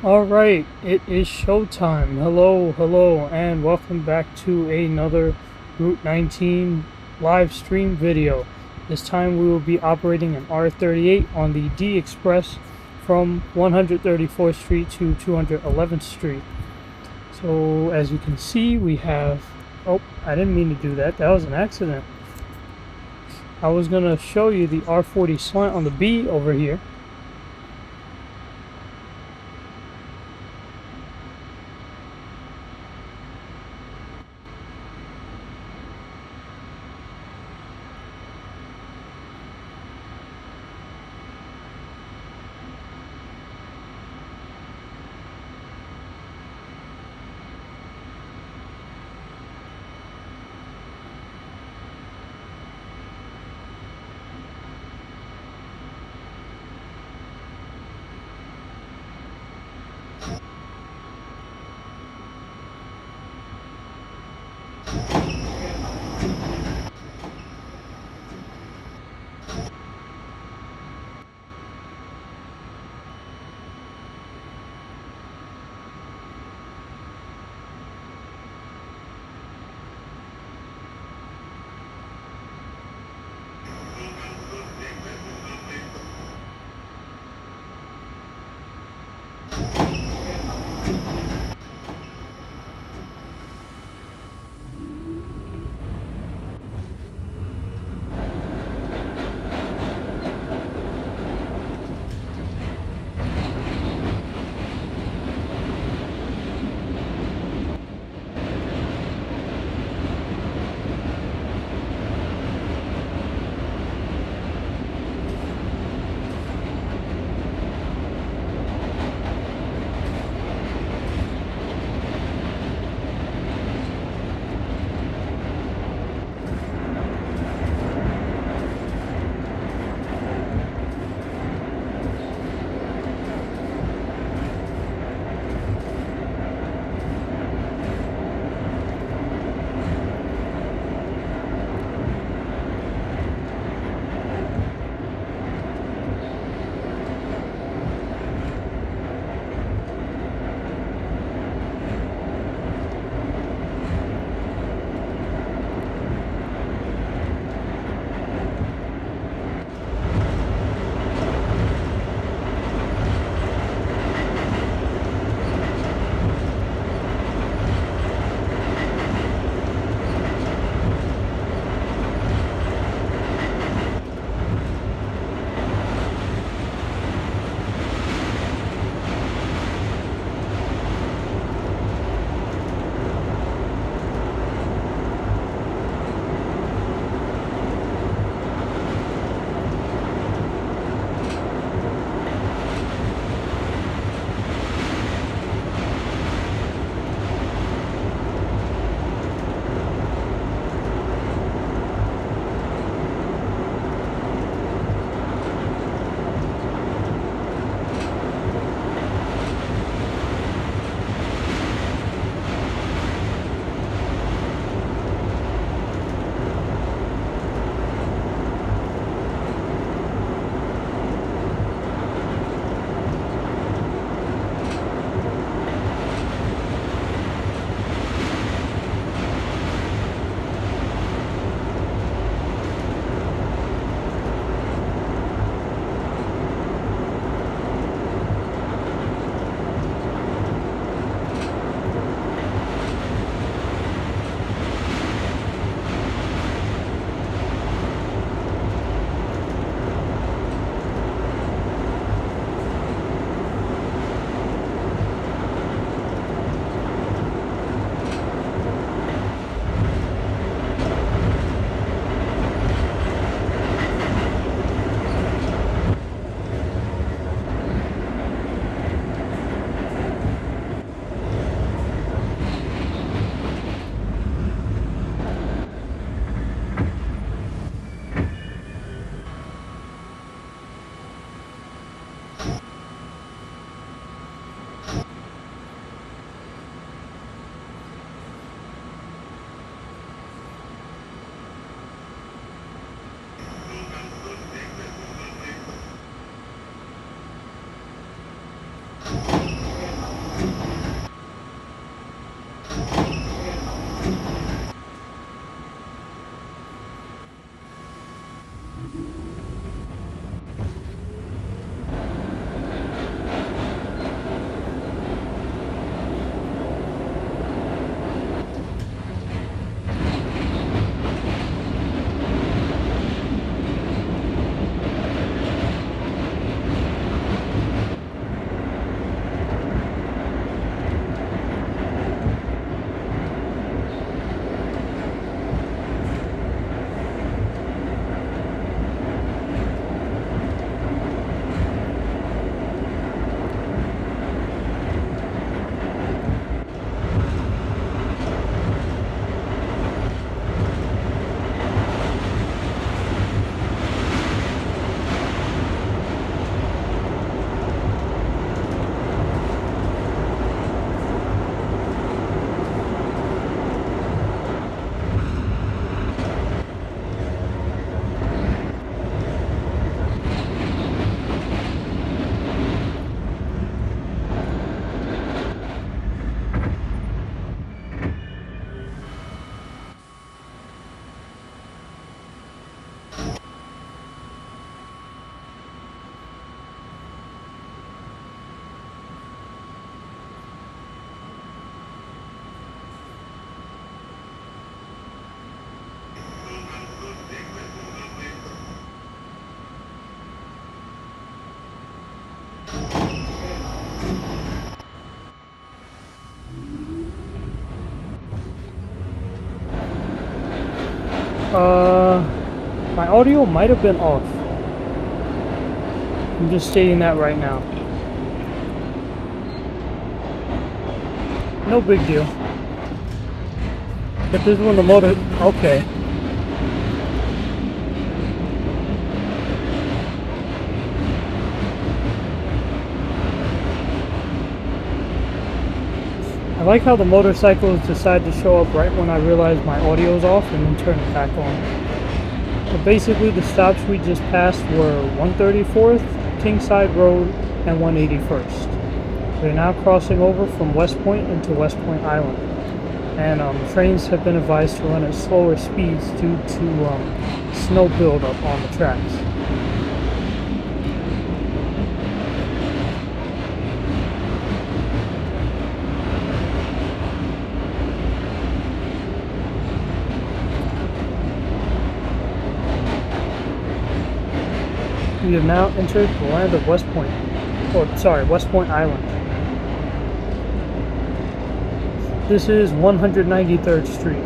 Alright, it is showtime. Hello, and welcome back to another Route 19 live stream video. This time we will be operating an R38 on the D Express from 134th Street to 211th Street. So as you can see, we have... Oh, I didn't mean to do that. That was an accident. I was going to show you the R40 slant on the B over here. My audio might have been off. I'm just stating that right now. No big deal. If this is when the motor... Okay. I like how the motorcycles decide to show up right when I realize my audio's off and then turn it back on. But basically the stops we just passed were 134th, Kingside Road, and 181st. We're now crossing over from West Point into West Point Island. And trains have been advised to run at slower speeds due to snow buildup on the tracks. We have now entered the land of West Point, West Point Island. This is 193rd Street.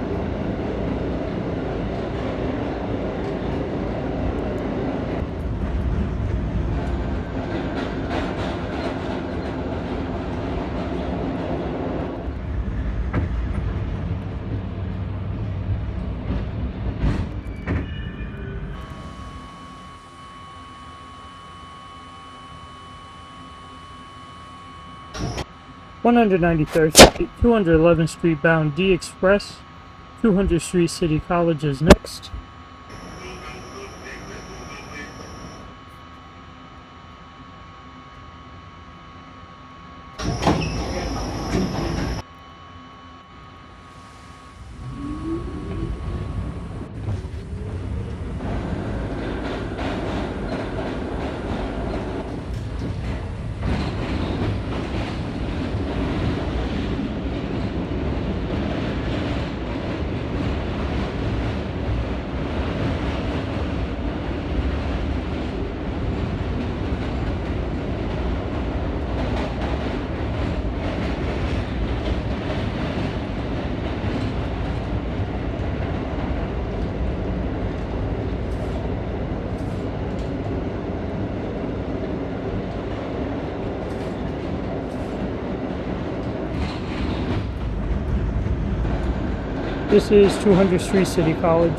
(193rd) 211th Street bound D Express. 200th Street City College is next. This is 200th Street City College.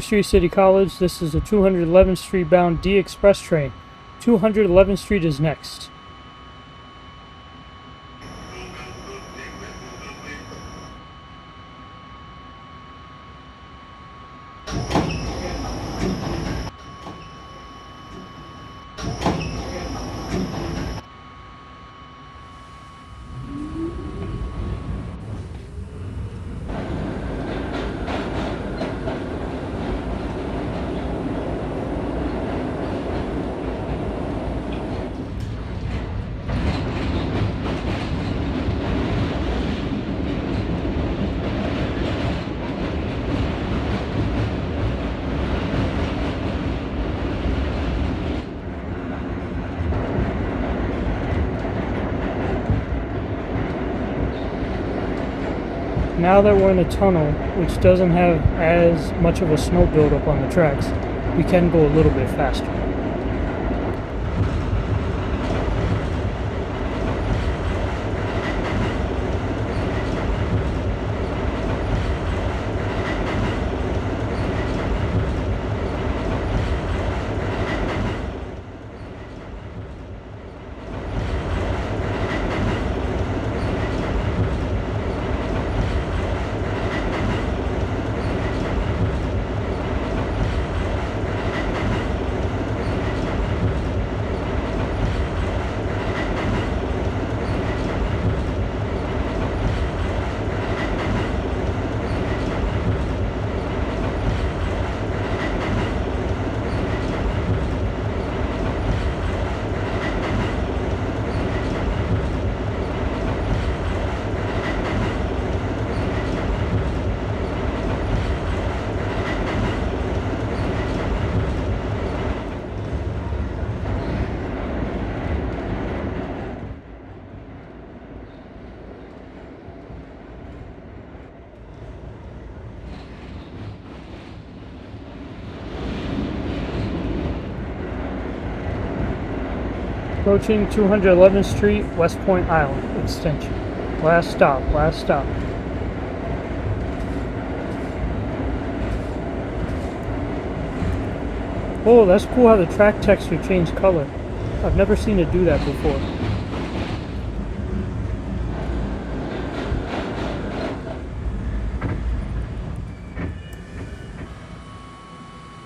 Street City College. This is a 211th Street bound D Express train. 211th Street is next. Now that we're in a tunnel, which doesn't have as much of a snow buildup on the tracks, we can go a little bit faster. Approaching 211th Street, West Point Island extension. Last stop, last stop. Oh, that's cool how the track texture changed color. I've never seen it do that before.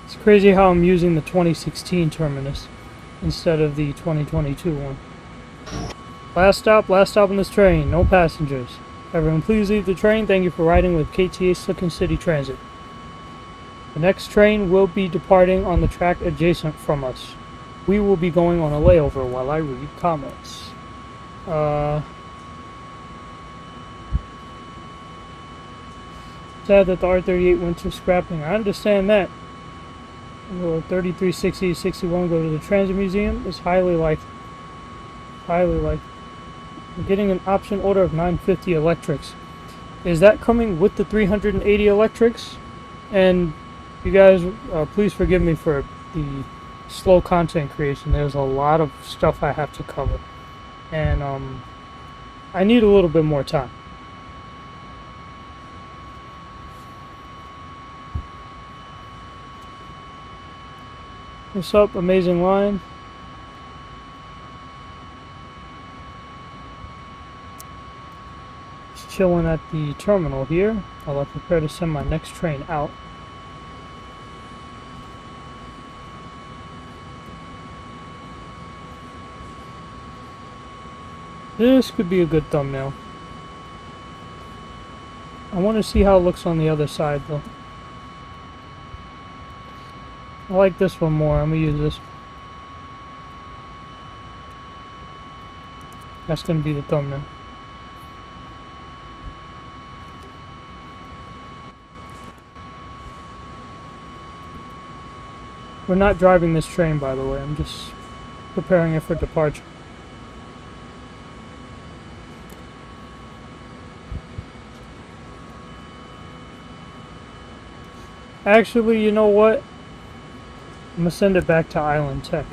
It's crazy how I'm using the 2016 terminus instead of the 2022 one. Last stop on this train. No passengers. Everyone please leave the train. Thank you for riding with KTA Slicen City Transit. The next train will be departing on the track adjacent from us. We will be going on a layover while I read comments. Sad that the R38 went to scrapping. I understand that. 3360 61 go to the Transit Museum is highly likely. Highly likely. I'm getting an option order of 950 electrics. Is that coming with the 380 electrics? And you guys, please forgive me for the slow content creation. There's a lot of stuff I have to cover, and I need a little bit more time. What's up? Amazing line. Just chilling at the terminal here while I prepare to send my next train out. This could be a good thumbnail. I want to see how it looks on the other side though. I like this one more. I'm going to use this. That's going to be the thumbnail. We're not driving this train, by the way. I'm just preparing it for departure. Actually, you know what? I'm gonna send it back to Island Tech.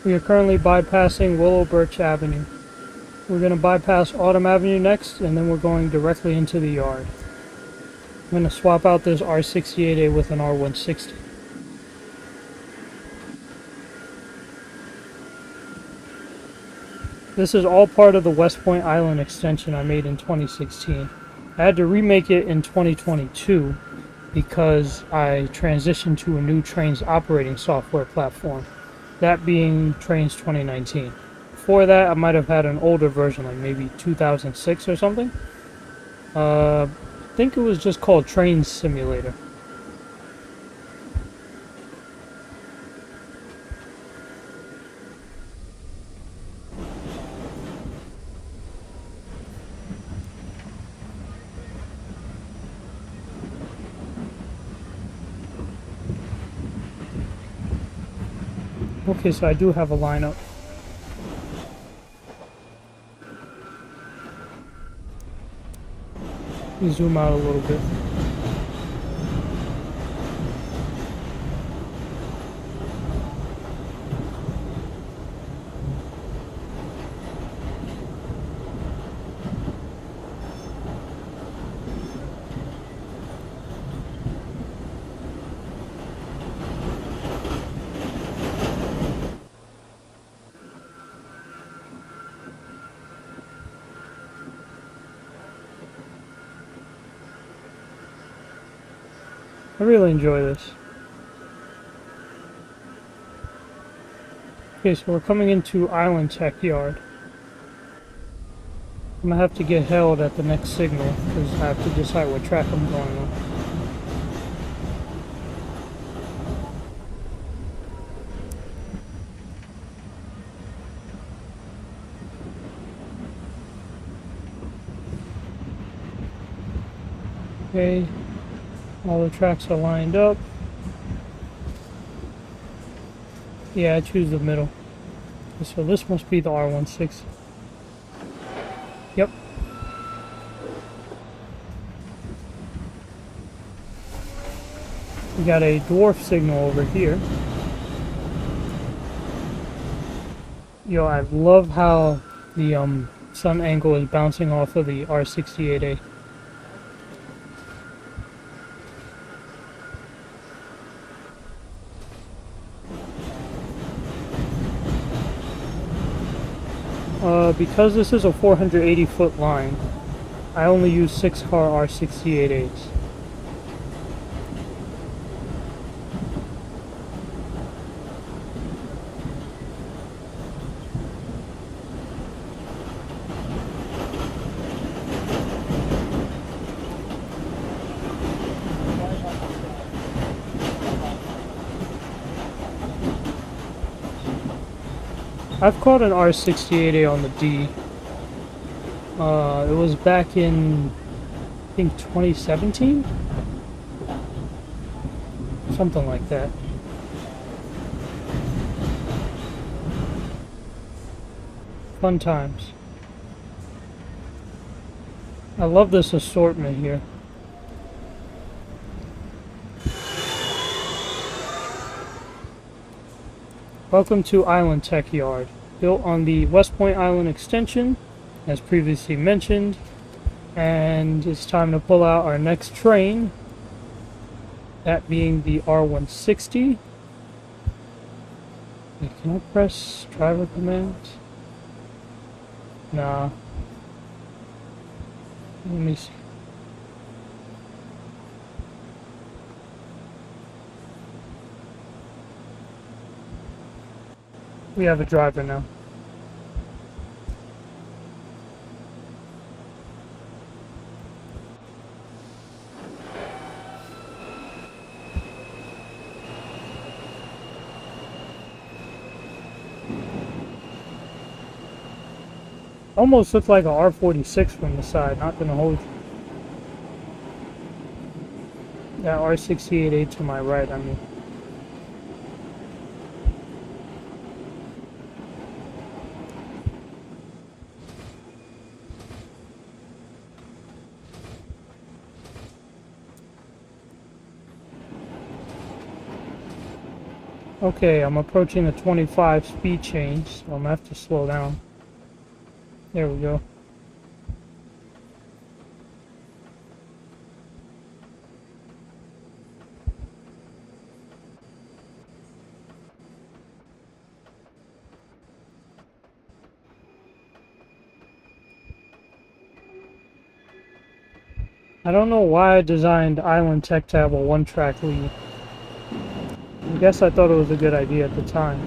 We are currently bypassing Willow Birch Avenue. We're going to bypass Autumn Avenue next, and then we're going directly into the yard. I'm going to swap out this R68A with an R160. This is all part of the West Point Island extension I made in 2016. I had to remake it in 2022 because I transitioned to a new Trains operating software platform. That being Trains 2019. Before that, I might have had an older version, like maybe 2006 or something. I think it was just called Trains Simulator. Okay, so I do have a lineup. Let me zoom out a little bit. I really enjoy this. Okay, so we're coming into Island Tech Yard. I'm gonna have to get held at the next signal because I have to decide what track I'm going on. Okay, all the tracks are lined up. Yeah, I choose the middle. So this must be the R16. Yep. We got a dwarf signal over here. Yo, I love how the sun angle is bouncing off of the R68A. Because this is a 480-foot line, I only use 6-car R68As. I've caught an R68A on the D. It was back in, I think, 2017? Something like that. Fun times. I love this assortment here. Welcome to Island Tech Yard, built on the West Point Island extension, as previously mentioned, and it's time to pull out our next train, that being the R160. Wait, can I press driver command? Nah. Let me see. We have a driver now. Almost looks like a R46 from the side, not gonna hold you. That R68A to my right, I mean. Okay, I'm approaching a 25 speed change, so I'm gonna have to slow down. There we go. I don't know why I designed Island Tech to have a one-track lead. I guess I thought it was a good idea at the time.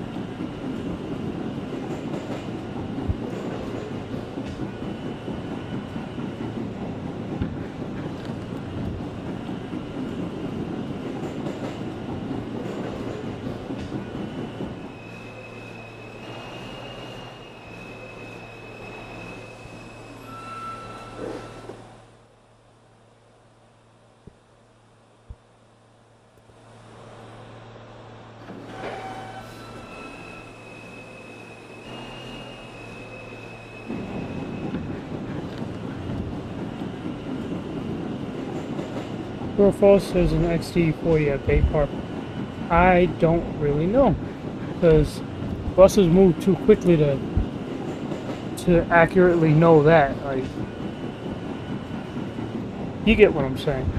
True or false, there's an XD40 at Bay Park. I don't really know, because buses move too quickly to accurately know that. Like, you get what I'm saying.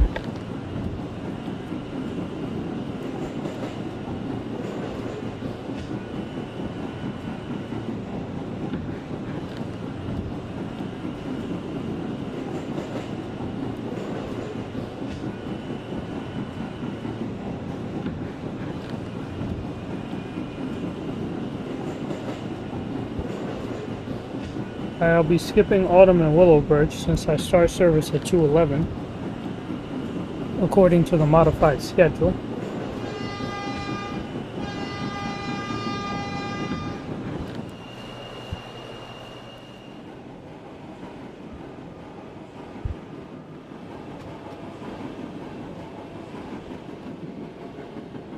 I'll be skipping Autumn and Willow Birch since I start service at 2:11, according to the modified schedule.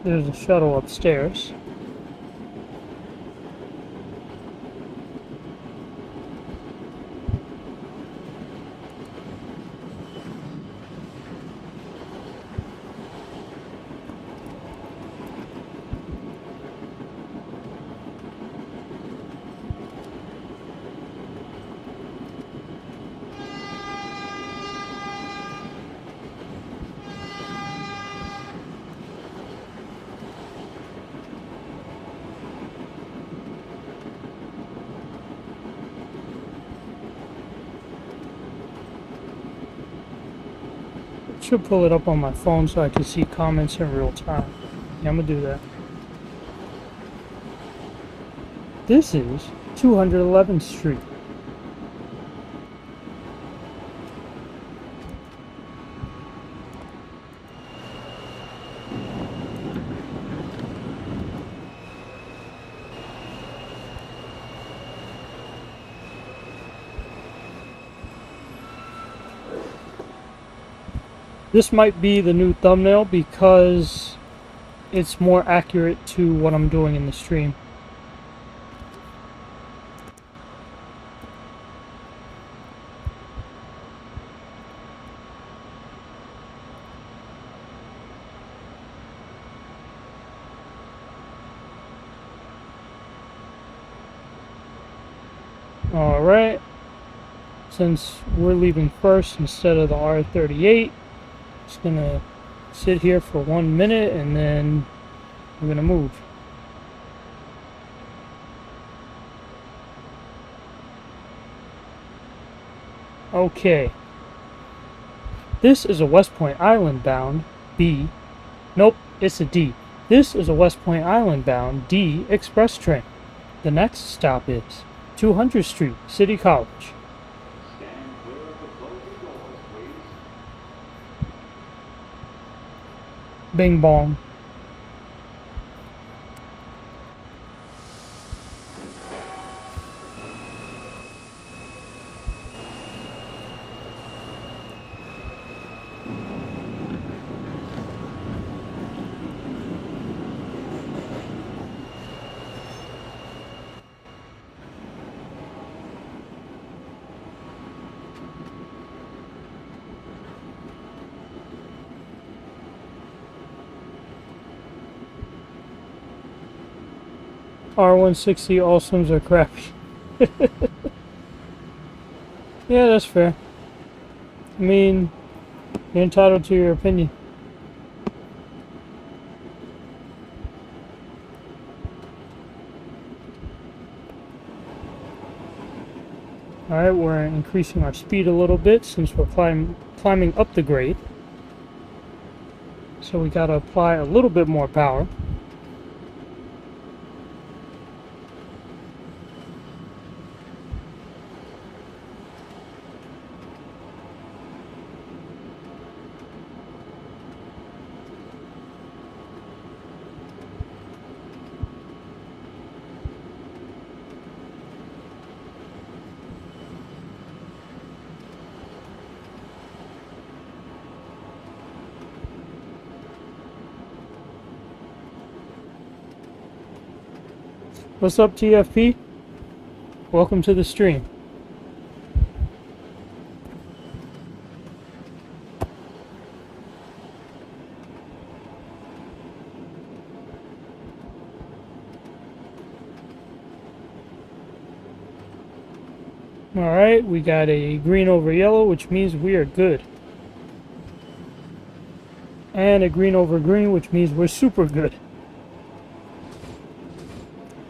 There's a shuttle upstairs. Should pull it up on my phone so I can see comments in real time. Yeah, I'm gonna do that. This is 211th Street. This might be the new thumbnail because it's more accurate to what I'm doing in the stream. Alright, since we're leaving first instead of the R38, just gonna sit here for 1 minute and then we're gonna move. Okay. This is a West Point Island bound B. Nope, it's a D. This is a West Point Island bound D express train. The next stop is 200th Street, City College. Bing bong. R160 all swims are crappy. Yeah, that's fair. I mean, you're entitled to your opinion. Alright, we're increasing our speed a little bit since we're climbing up the grade. So we gotta apply a little bit more power. What's up, TFP? Welcome to the stream. Alright, we got a green over yellow, which means we are good. And a green over green, which means we're super good.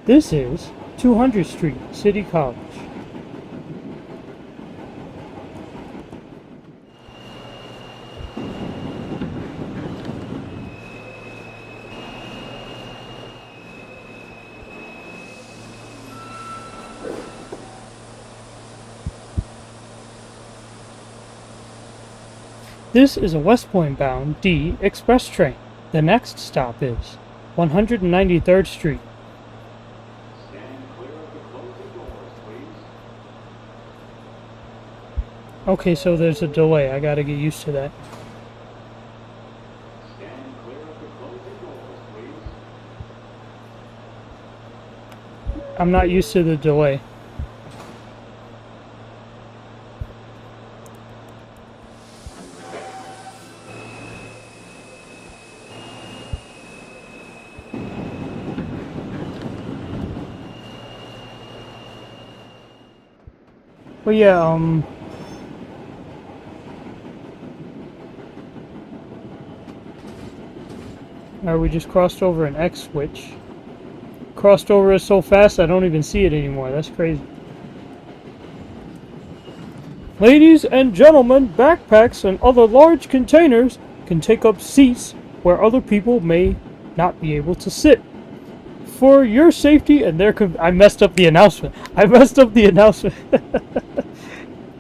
This is 200th Street, City College. This is a West Point bound D express train. The next stop is 193rd Street. Stand clear of the closing doors, please. Okay, so there's a delay. I gotta get used to that. Stand clear of the closing doors, please. I'm not used to the delay. But yeah, Alright, we just crossed over an X switch. Crossed over it so fast I don't even see it anymore. That's crazy. Ladies and gentlemen, backpacks and other large containers can take up seats where other people may not be able to sit. For your safety and their I messed up the announcement.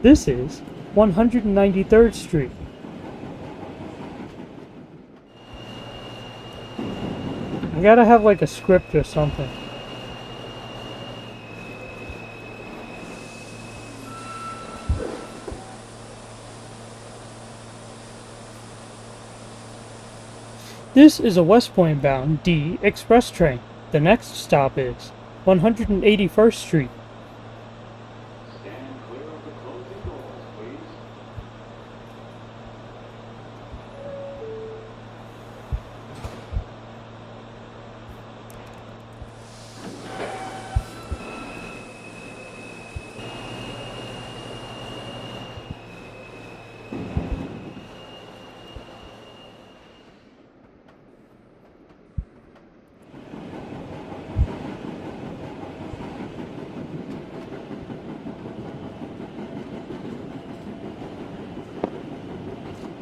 This is 193rd Street. I gotta have like a script or something. This is a West Point bound D express train. The next stop is 181st Street. Stand clear of the closing doors, please.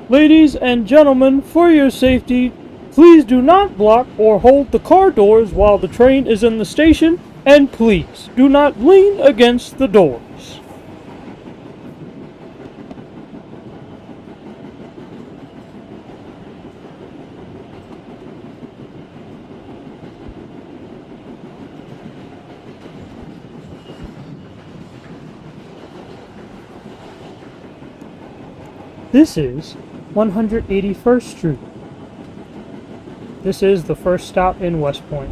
Ladies and gentlemen, for your safety, please do not block or hold the car doors while the train is in the station, and please do not lean against the doors. This is 181st Street. This is the first stop in West Point.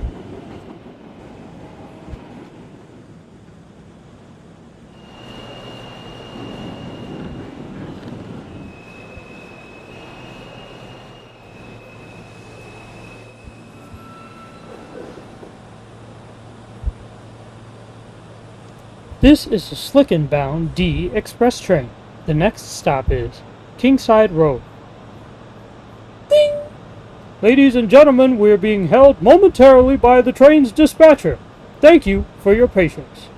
This is a Slicen bound D express train. The next stop is Kingside Road. Ding! Ladies and gentlemen, we're being held momentarily by the train's dispatcher. Thank you for your patience.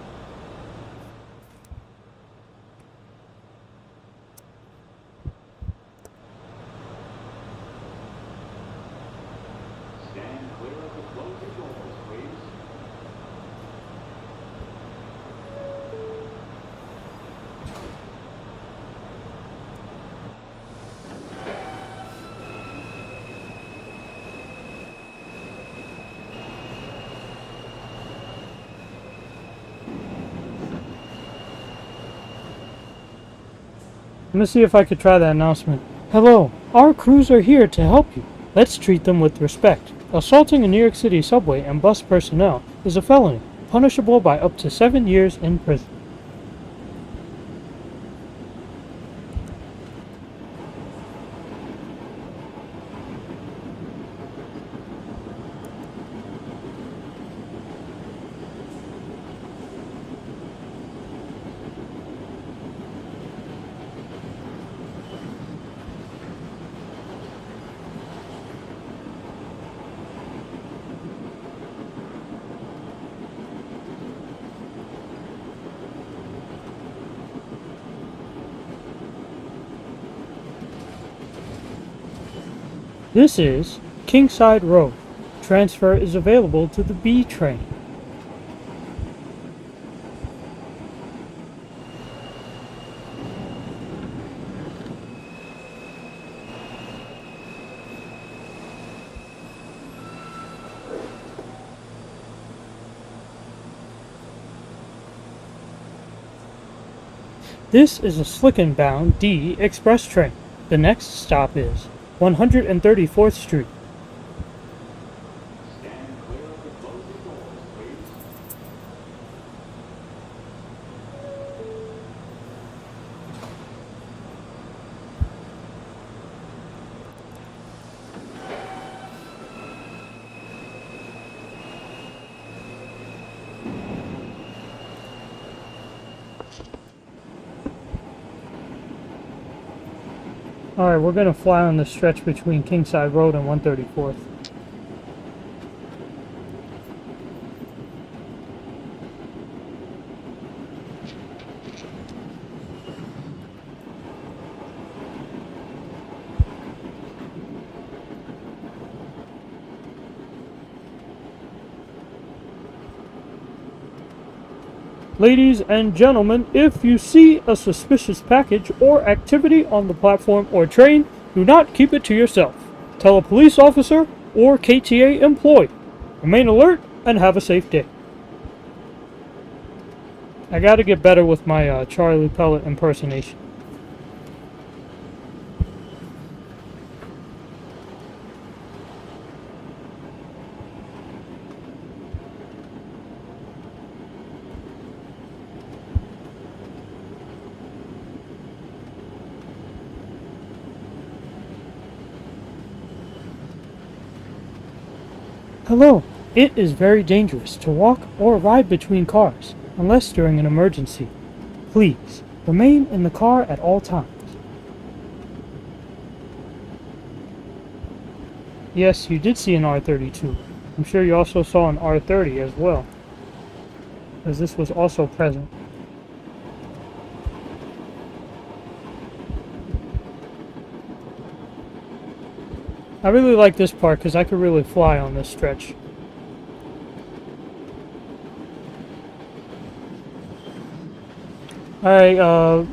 Stand clear of the closing doors, please. I'm gonna see if I could try that announcement. Hello, our crews are here to help you. Let's treat them with respect. Assaulting a New York City subway and bus personnel is a felony, punishable by up to 7 years in prison. This is Kingside Road. Transfer is available to the B train. This is a Slicen-bound D express train. The next stop is 134th Street. Stand clear of the closing doors, please. Alright, we're gonna fly on the stretch between Kingside Road and 134th. Ladies and gentlemen, if you see a suspicious package or activity on the platform or train, do not keep it to yourself. Tell a police officer or KTA employee. Remain alert and have a safe day. I gotta get better with my Charlie Pellet impersonation. Hello. It is very dangerous to walk or ride between cars, unless during an emergency. Please, remain in the car at all times. Yes, you did see an R32. I'm sure you also saw an R30 as well, as this was also present. I really like this part because I could really fly on this stretch. Alright,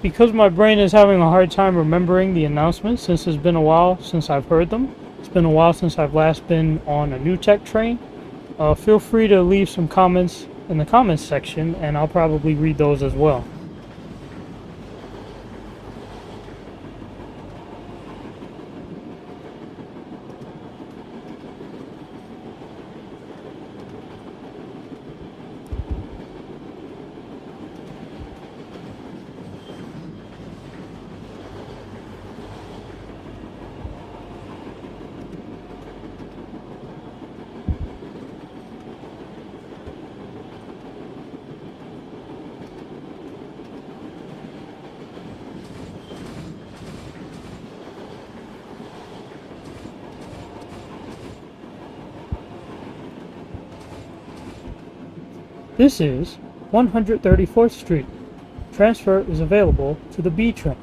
because my brain is having a hard time remembering the announcements since it's been a while since I've heard them. It's been a while since I've last been on a new tech train. Feel free to leave some comments in the comments section and I'll probably read those as well. This is 134th Street. Transfer is available to the B train.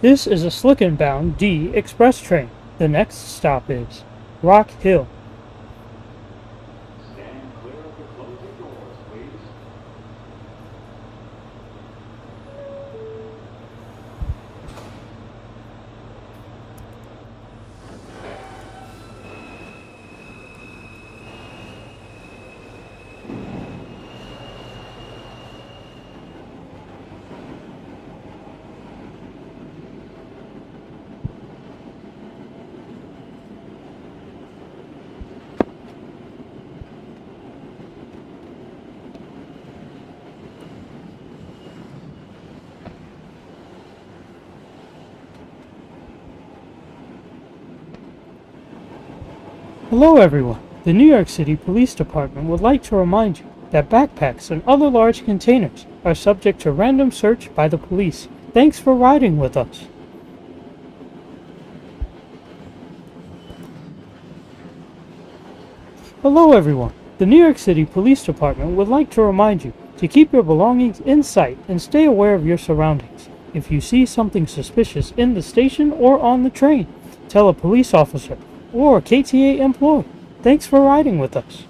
This is a Slicen-bound D express train. The next stop is Rock Hill. Stand clear of the closing doors, please. Hello everyone. The New York City Police Department would like to remind you that backpacks and other large containers are subject to random search by the police. Thanks for riding with us. Hello everyone. The New York City Police Department would like to remind you to keep your belongings in sight and stay aware of your surroundings. If you see something suspicious in the station or on the train, tell a police officer or a KTA employee. Thanks for riding with us.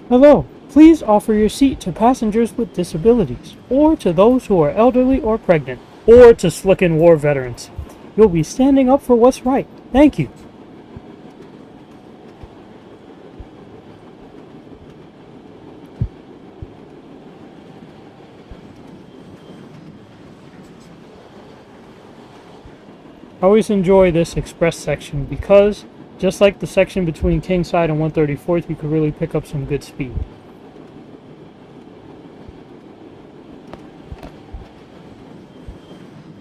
Hello, please offer your seat to passengers with disabilities, or to those who are elderly or pregnant, or to Slicen War veterans. You'll be standing up for what's right. Thank you. I always enjoy this express section because, just like the section between Kingside and 134th, you could really pick up some good speed.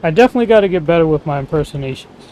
I definitely got to get better with my impersonations.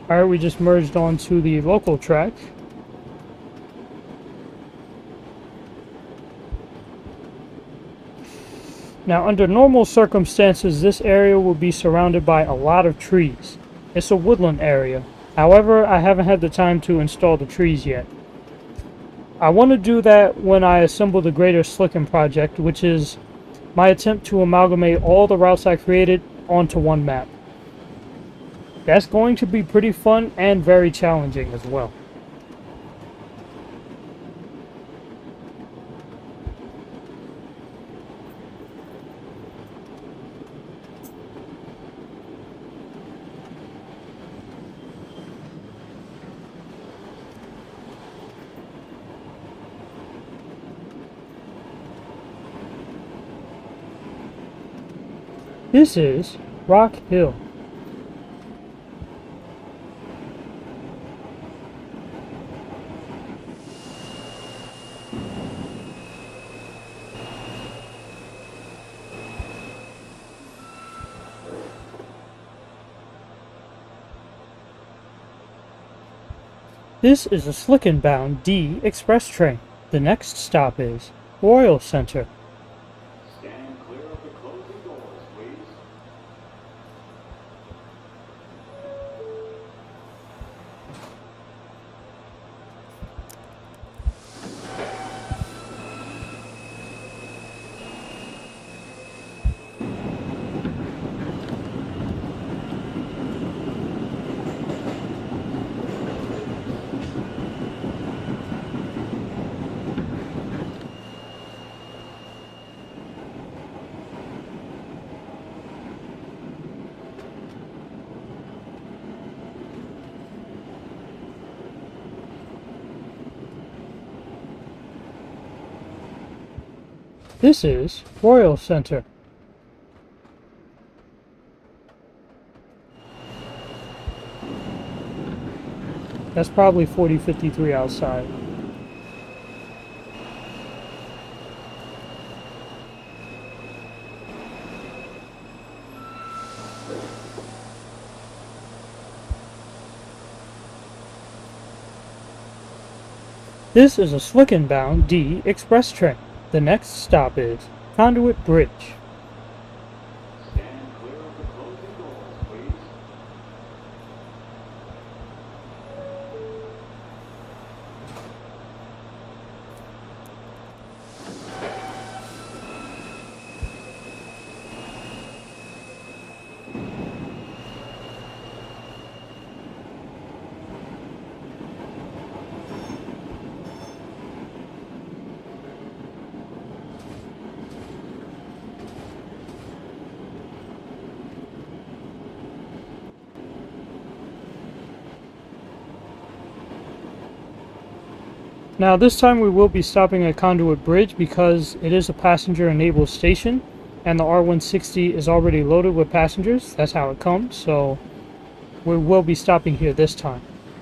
Alright, we just merged onto the local track. Now, under normal circumstances, this area will be surrounded by a lot of trees. It's a woodland area. However, I haven't had the time to install the trees yet. I want to do that when I assemble the greater Slicen project, which is my attempt to amalgamate all the routes I created onto one map. That's going to be pretty fun and very challenging as well. This is Rock Hill. This is a Slicen-bound D express train. The next stop is Royal Center. Stand clear of the closing doors, please. This is Royal Center. That's probably 4053 outside. This is a Slicen-bound D express train. The next stop is Conduit Bridge. Stand clear of the closing doors, please. Now this time we will be stopping at Conduit Bridge because it is a passenger-enabled station, and the R160 is already loaded with passengers. That's how it comes, so we will be stopping here this time.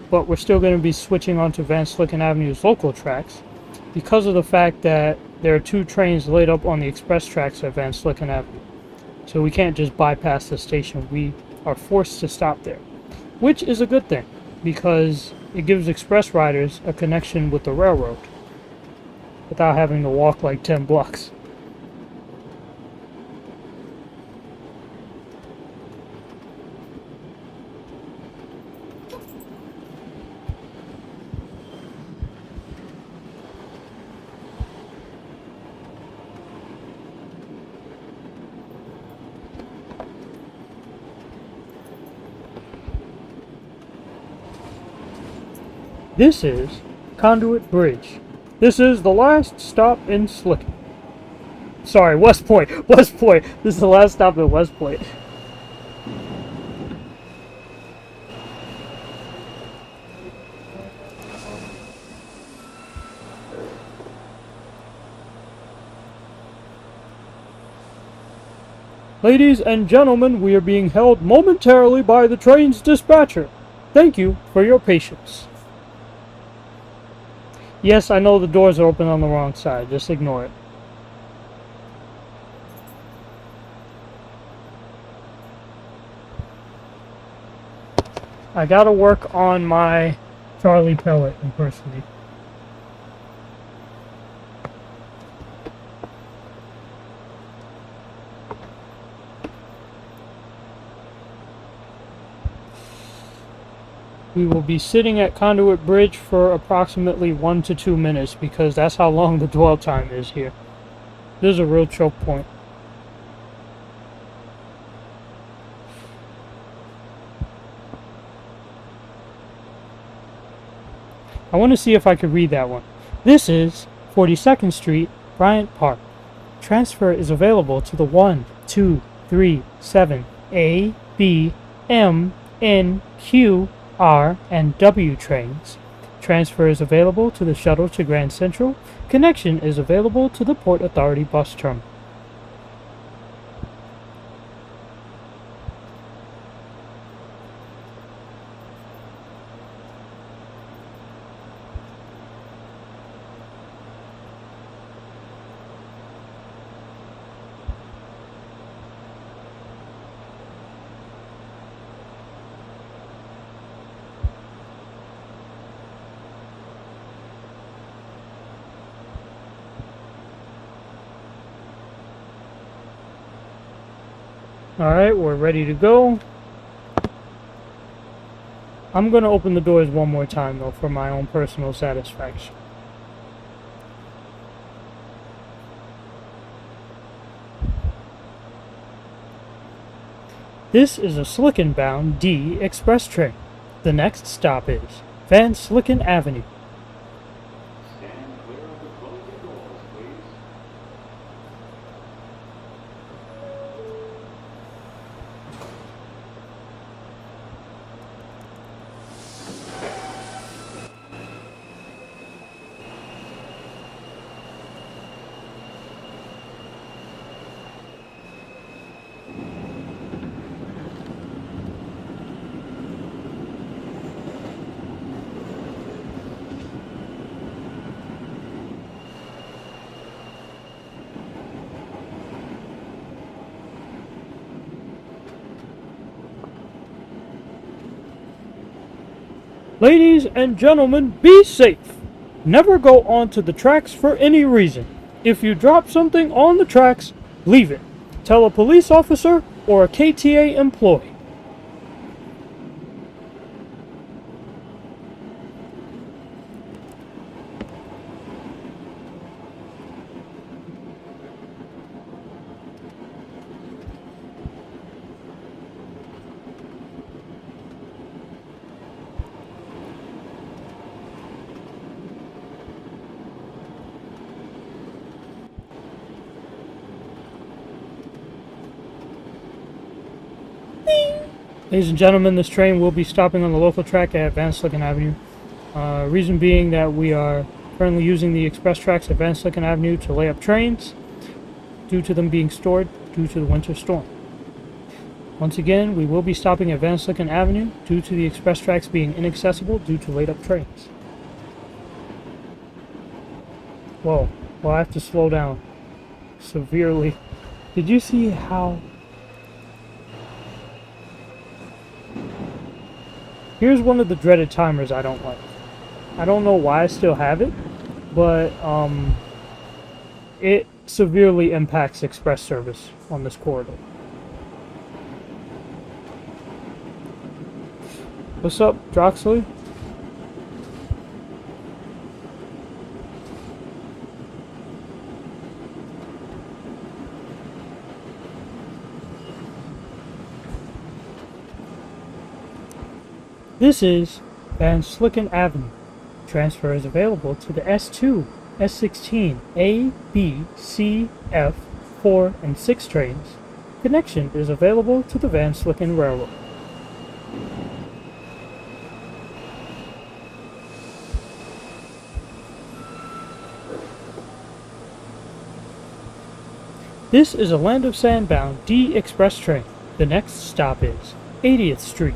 But we're still going to be switching onto Van Slycken Avenue's local tracks because of the fact that there are 2 trains laid up on the express tracks at Van Slycken Avenue. So we can't just bypass the station. We are forced to stop there, which is a good thing because it gives express riders a connection with the railroad without having to walk like 10 blocks. This is Conduit Bridge. This is the last stop in Slicen. Sorry, West Point. West Point. This is the last stop at West Point. Ladies and gentlemen, we are being held momentarily by the train's dispatcher. Thank you for your patience. Yes, I know the doors are open on the wrong side. Just ignore it. I gotta work on my Charlie pellet impersonating. We will be sitting at Conduit Bridge for approximately 1 to 2 minutes because that's how long the dwell time is here. This is a real choke point. I want to see if I could read that one. This is 42nd Street, Bryant Park. Transfer is available to the 1, 2, 3, 7, A, B, M, N, Q, R, and W trains. Transfer is available to the shuttle to Grand Central. Connection is available to the Port Authority bus terminal. Alright, we're ready to go. I'm going to open the doors one more time, though, for my own personal satisfaction. This is a Slicen-bound D express train. The next stop is Van Slycken Avenue. Stand clear of the closing doors, please. Ladies and gentlemen, be safe. Never go onto the tracks for any reason. If you drop something on the tracks, leave it. Tell a police officer or a KTA employee. Ladies and gentlemen, this train will be stopping on the local track at Van Slycken Avenue. Reason being that we are Currently using the express tracks at Van Slicen Avenue to lay up trains due to them being stored due to the winter storm. Once again, we will be stopping at Van Slicen Avenue due to the express tracks being inaccessible due to laid up trains. Whoa, well, I have to slow down severely. Did you see how... Here's one of the dreaded timers I don't like. I don't know why I still have it, but it severely impacts express service on this corridor. What's up, Droxley? This is Van Slicen Avenue. Transfer is available to the S2, S16, A, B, C, F, 4, and 6 trains. Connection is available to the Van Slicen Railroad. This is a Land of Sand bound D express train. The next stop is 80th Street.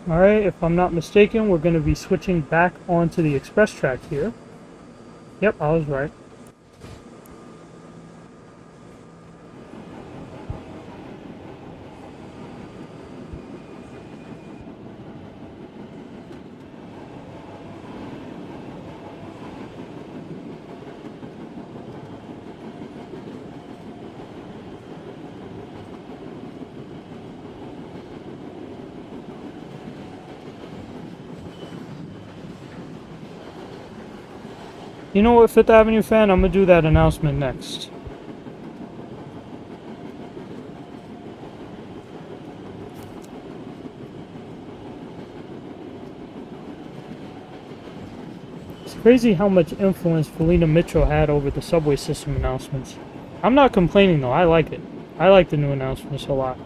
Alright, if I'm not mistaken, we're going to be switching back onto the express track here. Yep, I was right. You know what, 5th Avenue fan? I'm going to do that announcement next. It's crazy how much influence Felina Mitchell had over the subway system announcements. I'm not complaining though, I like it. I like the new announcements a lot.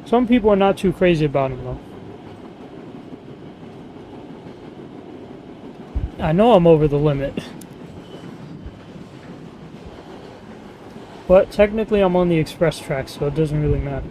Some people are not too crazy about them though. I know I'm over the limit. But technically I'm on the express track, so it doesn't really matter.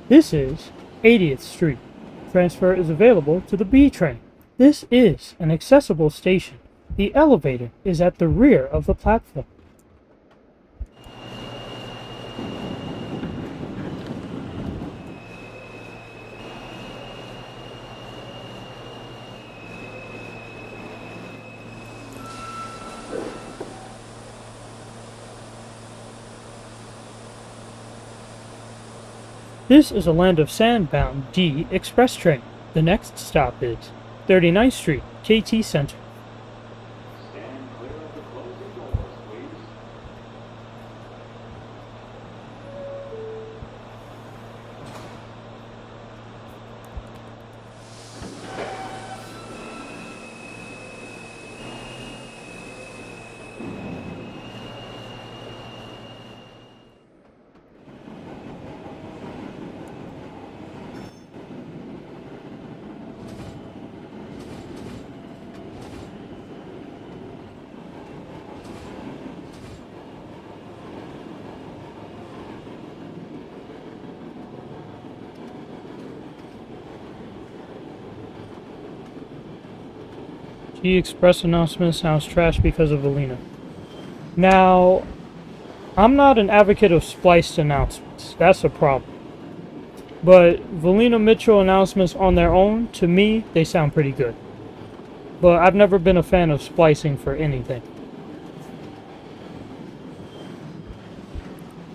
This is 80th Street. Transfer is available to the B train. This is an accessible station. The elevator is at the rear of the platform. This is a Land of Sand bound D express train. The next stop is 39th Street, KT Center. Stand clear of the closing doors, please. G Express announcement sounds trash because of Alina. Now, I'm not an advocate of spliced announcements. That's a problem. But Valina Mitchell announcements on their own, to me, they sound pretty good. But I've never been a fan of splicing for anything.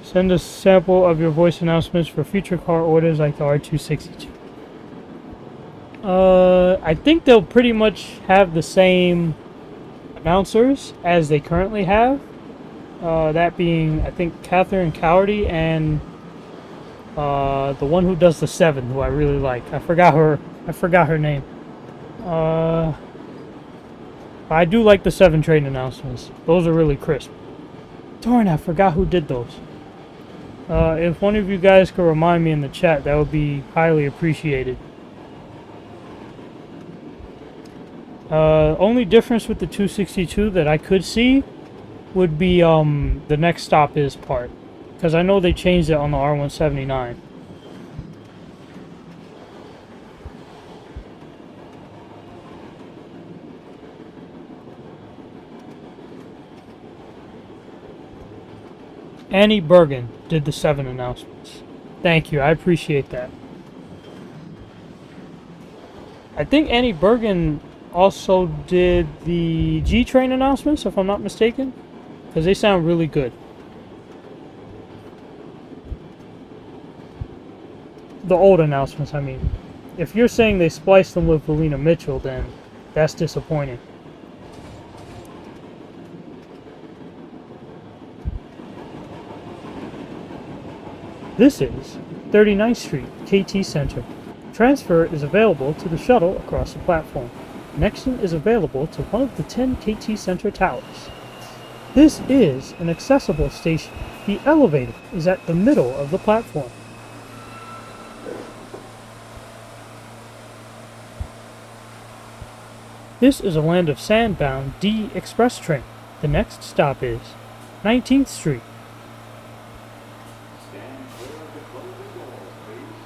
Send a sample of your voice announcements for future car orders like the R262. I think they'll pretty much have the same announcers as they currently have. That being, I think, Catherine Cowdy and the one who does the 7, who I really like. I forgot her name. I do like the 7 train announcements. Those are really crisp. Darn, I forgot who did those. If one of you guys could remind me in the chat, that would be highly appreciated. Only difference with the 262 that I could see would be the next stop is part, because I know they changed it on the R179. Annie Bergen did the 7 announcements. Thank you, I appreciate that. I think Annie Bergen also did the G-Train announcements, if I'm not mistaken, because they sound really good. The old announcements, I mean. If you're saying they spliced them with Valina Mitchell, then that's disappointing. This is 39th Street, KT Center. Transfer is available to the shuttle across the platform. Connection is available to one of the 10 KT Center towers. This is an accessible station. The elevator is at the middle of the platform. This is a Land of Sand bound D express train. The next stop is 19th Street. Stand clear of the closing doors, please.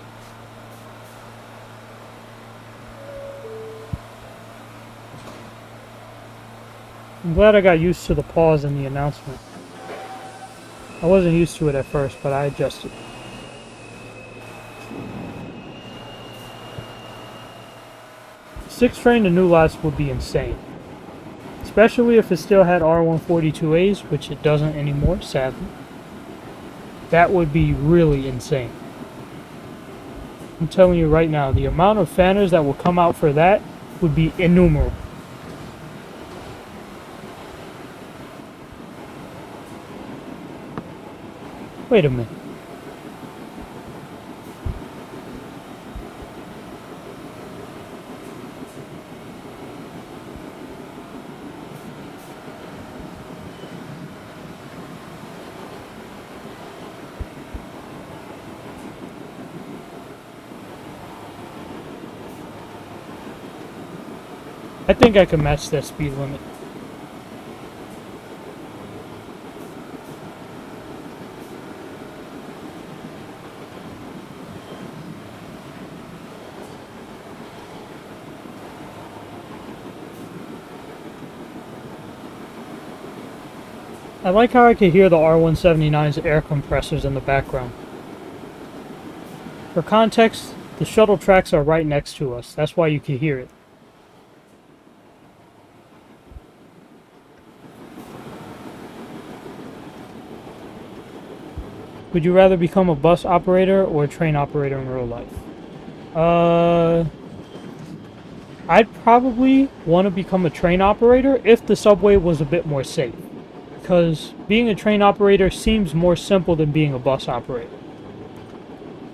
I'm glad I got used to the pause in the announcement. I wasn't used to it at first, but I adjusted. Six train to New Lots would be insane. Especially if it still had R142As, which it doesn't anymore, sadly. That would be really insane. I'm telling you right now, the amount of fanners that will come out for that would be innumerable. Wait a minute. I think I can match that speed limit. I like how I can hear the R179's air compressors in the background. For context, the shuttle tracks are right next to us. That's why you can hear it. Would you rather become a bus operator or a train operator in real life? I'd probably want to become a train operator if the subway was a bit more safe. Because being a train operator seems more simple than being a bus operator.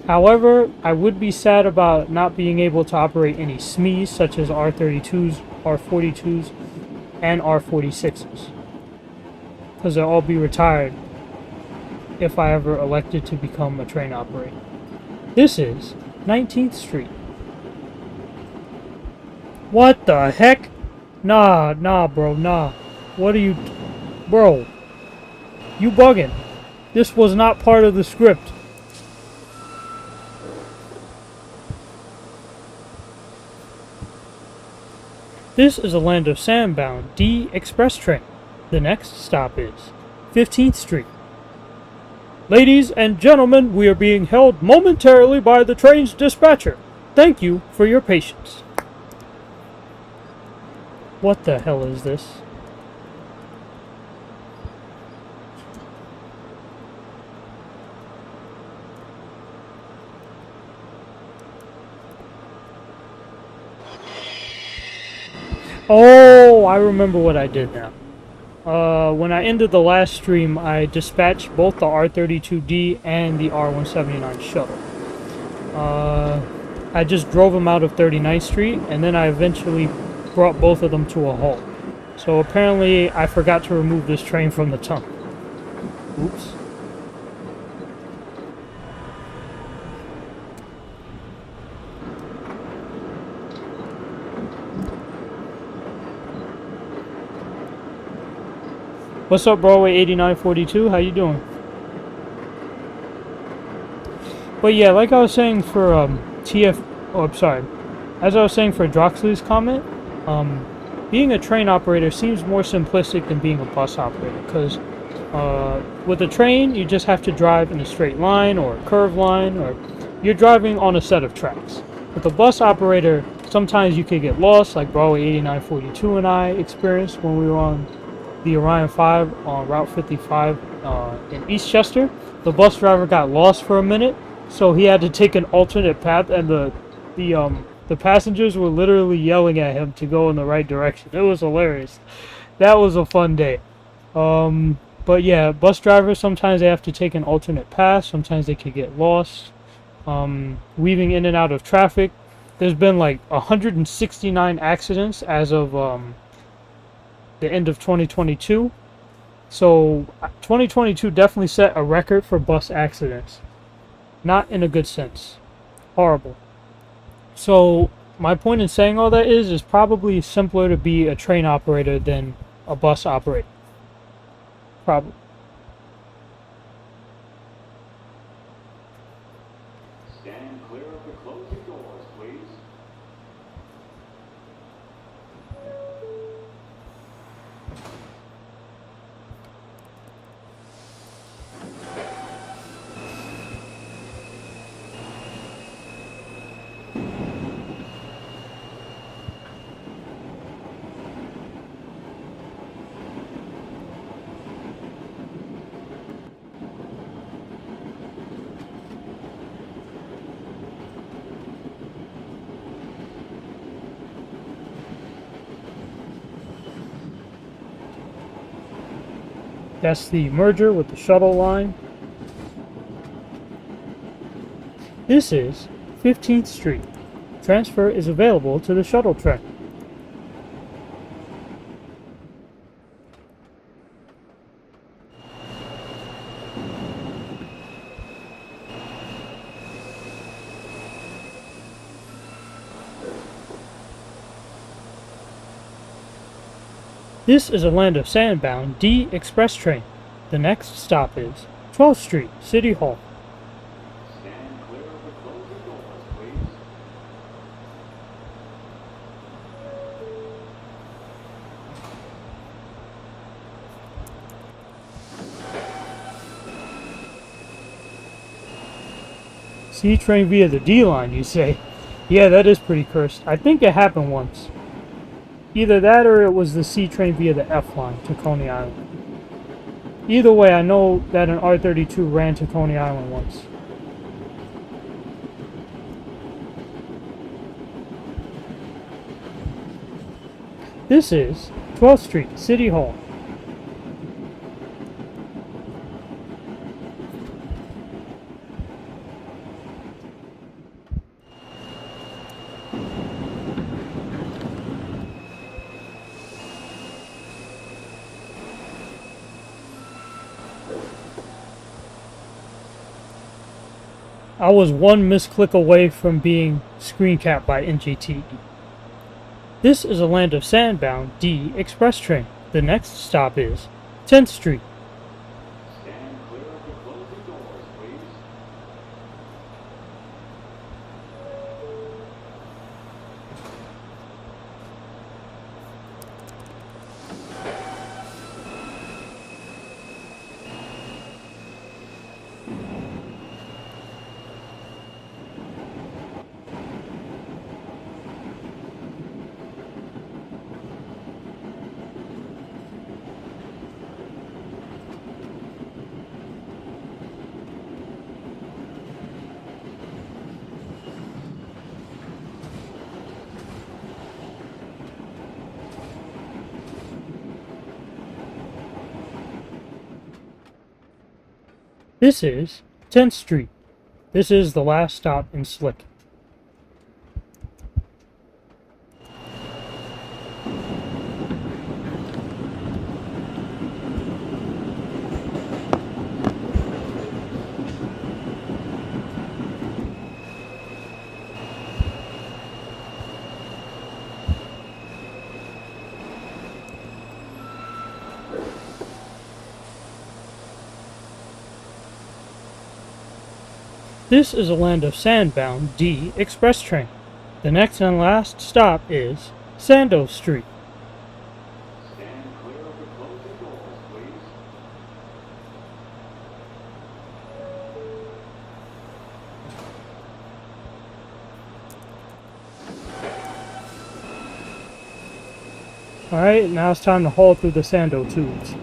However, I would be sad about not being able to operate any SMEs such as R32s, R42s, and R46s. Because they'll all be retired if I ever elected to become a train operator. This is 19th Street. What the heck? Nah, bro, nah. What are you... Bro, you bugging. This was not part of the script. This is a Land of Sand bound D express train. The next stop is 15th Street. Ladies and gentlemen, we are being held momentarily by the train's dispatcher. Thank you for your patience. What the hell is this? Oh, I remember what I did now. When I ended the last stream, I dispatched both the R32D and the R179 shuttle. I just drove them out of 39th Street, and then I eventually brought both of them to a halt. So apparently, I forgot to remove this train from the tunnel. Oops. What's up, Broadway 8942? How you doing? But yeah, like I was saying for as I was saying for Droxley's comment, being a train operator seems more simplistic than being a bus operator, because with a train you just have to drive in a straight line or a curved line, or you're driving on a set of tracks. With a bus operator, sometimes you could get lost, like Broadway 8942 and I experienced when we were on the Orion 5 on Route 55 in Eastchester. The bus driver got lost for a minute, so he had to take an alternate path, and the passengers were literally yelling at him to go in the right direction. It was hilarious. That was a fun day. But yeah, bus drivers, sometimes they have to take an alternate path. Sometimes they could get lost. Weaving in and out of traffic. There's been like 169 accidents as of the end of 2022. So 2022 definitely set a record for bus accidents. Not in a good sense. Horrible. So my point in saying all that is probably simpler to be a train operator than a bus operator. Probably. Stand clear of the closing doors, please. That's the merger with the shuttle line. This is 15th Street. Transfer is available to the shuttle train. This is a Land of Sand-bound D express train. The next stop is 12th Street, City Hall. Stand clear of the closing doors, please. C train via the D line, you say? Yeah, that is pretty cursed. I think it happened once. Either that or it was the C train via the F line to Coney Island. Either way, I know that an R32 ran to Coney Island once. This is 12th Street, City Hall. I was one misclick away from being screen capped by NGT. This is a Land of Sand-bound D express train. The next stop is 10th Street. Stand clear of the closing doors, please. This is 10th Street. This is the last stop in Slicen. This is a land of sandbound D express train. The next and last stop is Sando Street. Stand clear of the closing doors, please. Alright, now it's time to haul through the Sando tubes.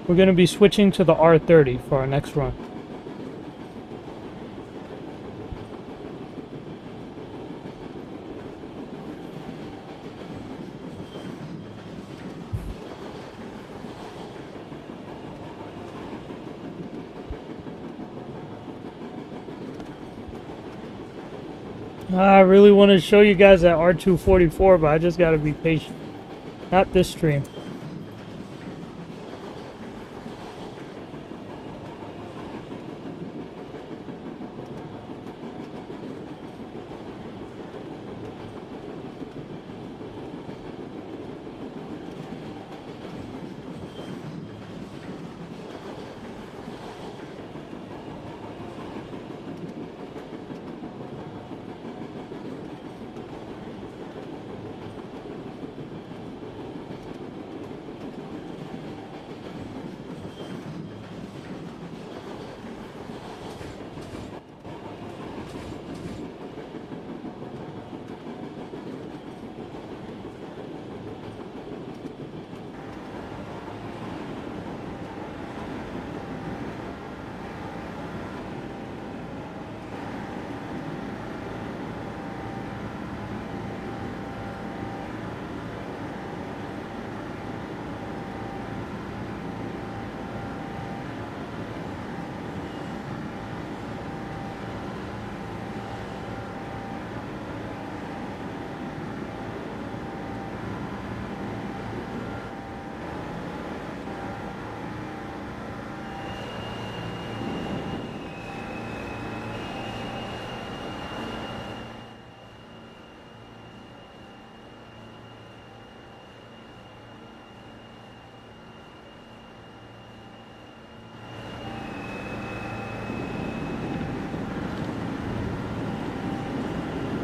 We're going to be switching to the R30 for our next run. I really want to show you guys that R244, but I just got to be patient. Not this stream.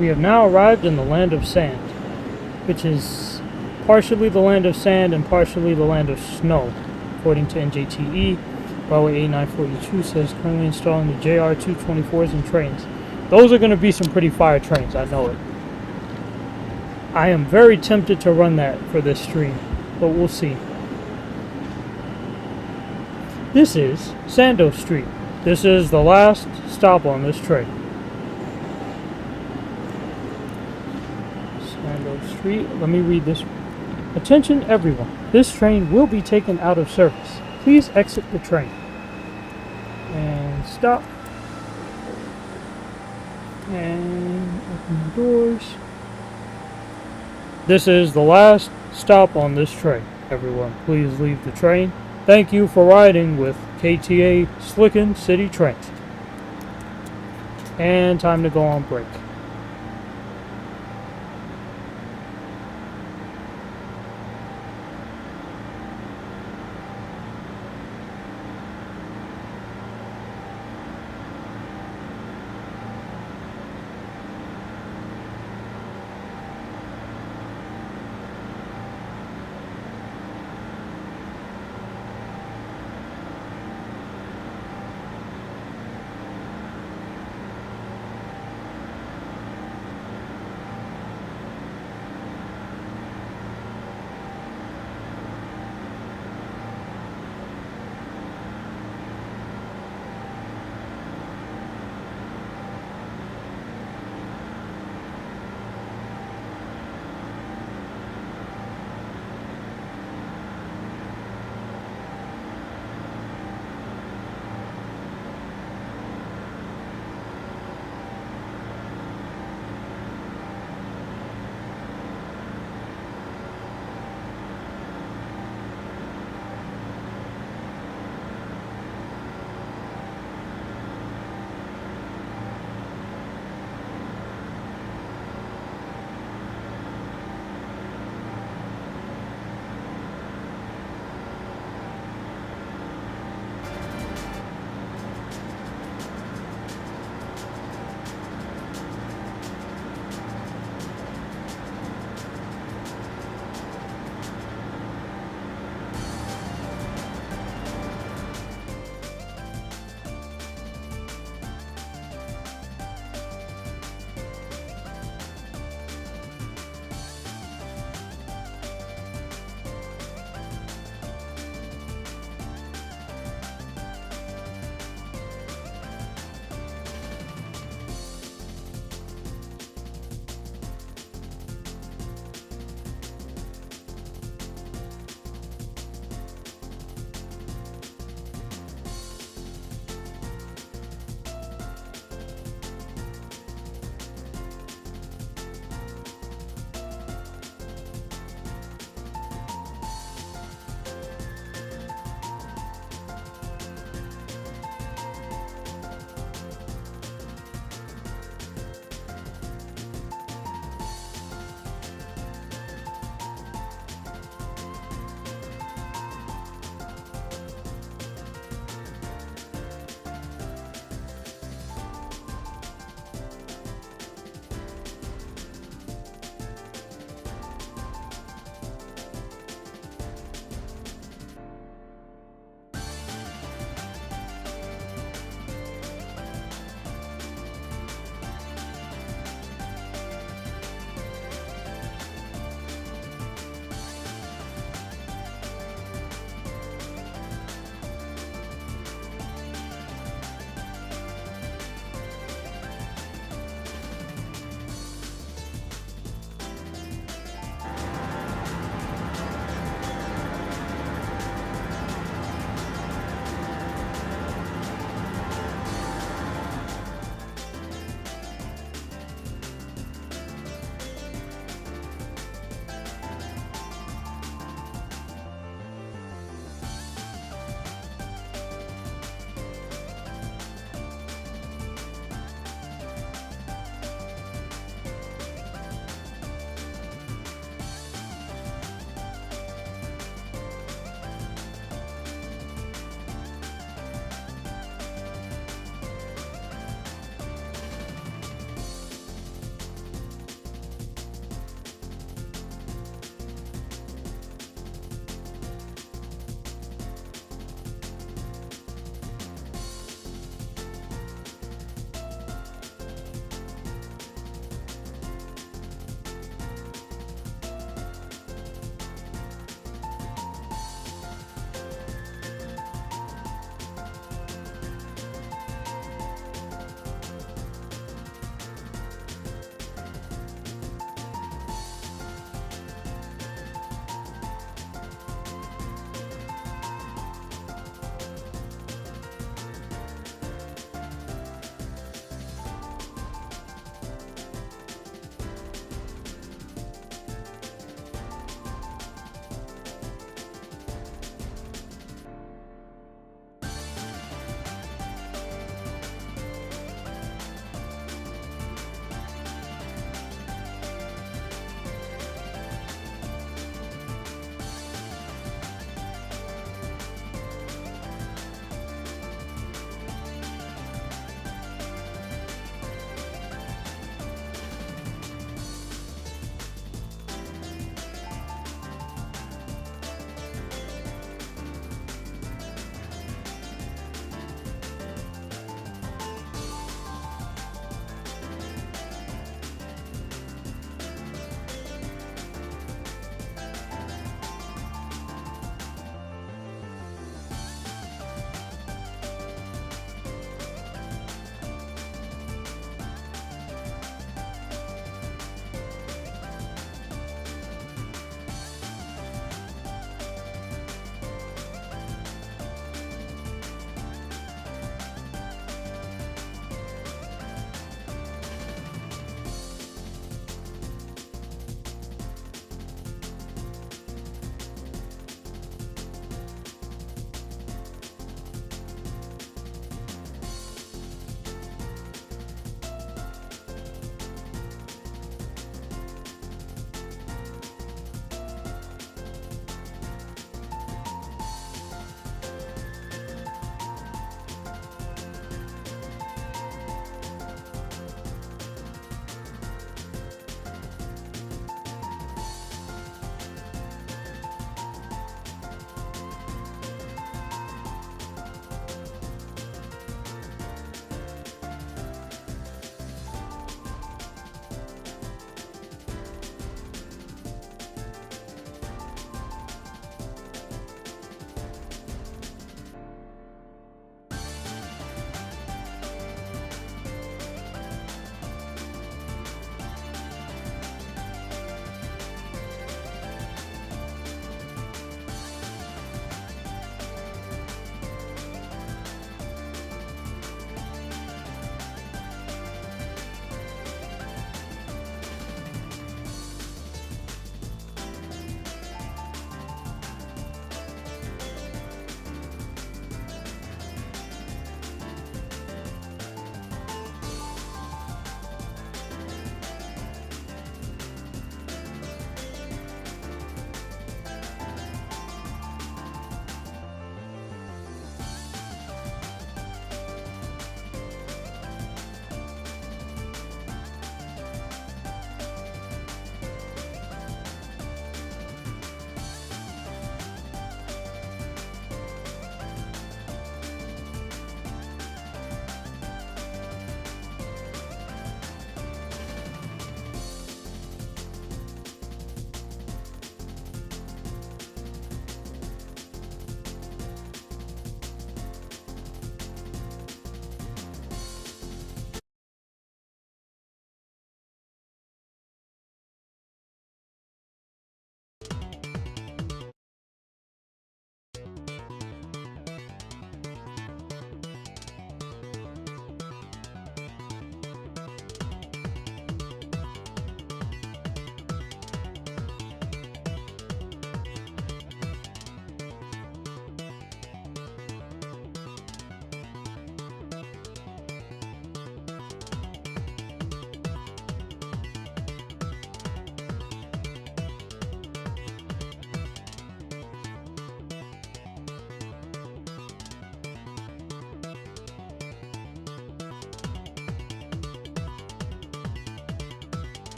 We have now arrived in the land of sand, which is partially the land of sand and partially the land of snow, according to NJTE. Railway A942 says currently installing the JR224s and trains. Those are going to be some pretty fire trains, I know it. I am very tempted to run that for this stream, but we'll see. This is Sando Street. This is the last stop on this train. Sando Street, let me read this. Attention everyone, this train will be taken out of service. Please exit the train. And stop. And open the doors. This is the last stop on this train. Everyone, please leave the train. Thank you for riding with KTA Slicen City Trains. And time to go on break.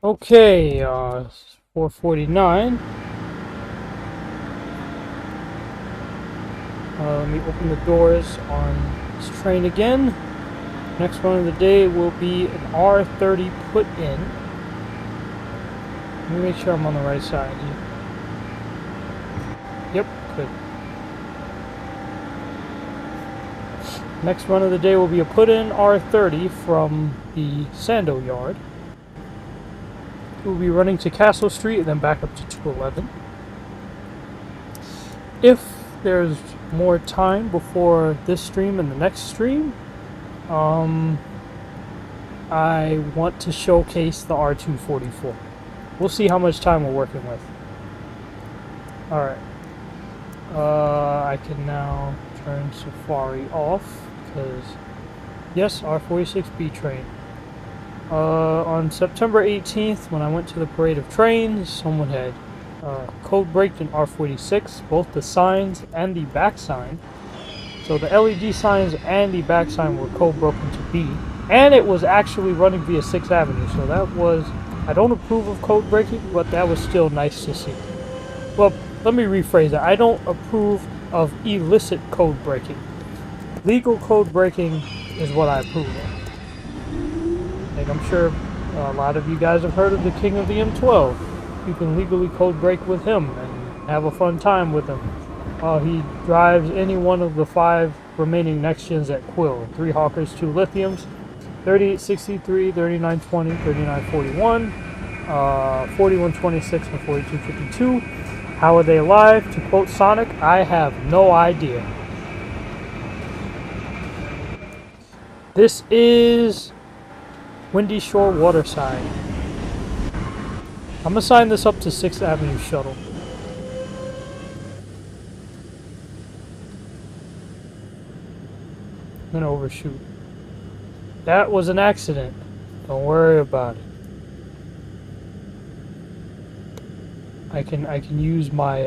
Okay, 4:49. Let me open the doors on this train again. Next one of the day will be an R30 put in. Let me make sure I'm on the right side here. Yep, good. Next run of the day will be a put-in R30 from the Sando Yard. We'll be running to Sando Street and then back up to 211. If there's more time before this stream and the next stream, I want to showcase the R244. We'll see how much time we're working with. Alright. I can now turn Safari off, because, yes, R46B train. On September 18th, when I went to the Parade of Trains, someone had code braked in R46, both the signs and the back sign. So the LED signs and the back sign were code broken to B, and it was actually running via 6th Avenue, so that was, I don't approve of code breaking, but that was still nice to see. Well, let me rephrase that. I don't approve of illicit code breaking. Legal code breaking is what I approve of. Like, I'm sure a lot of you guys have heard of the King of the M12. You can legally code break with him and have a fun time with him while he drives any one of the 5 remaining next gens at Quill. 3 Hawkers, 2 Lithiums, 3863, 3920, 3941, 4126, and 4252. How are they alive? To quote Sonic, I have no idea. This is Windy Shore-Waterside. I'm gonna sign this up to 6th Avenue Shuttle. I'm gonna overshoot. That was an accident. Don't worry about it. I can use my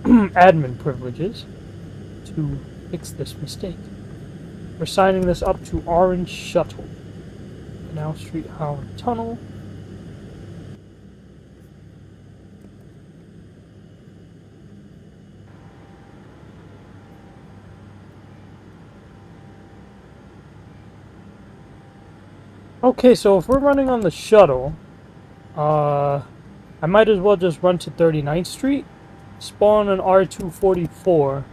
admin privileges to fix this mistake. We're signing this up to Orange Shuttle. Canal Street Howard Tunnel. Okay, so if we're running on the shuttle, I might as well just run to 39th Street, spawn an R244,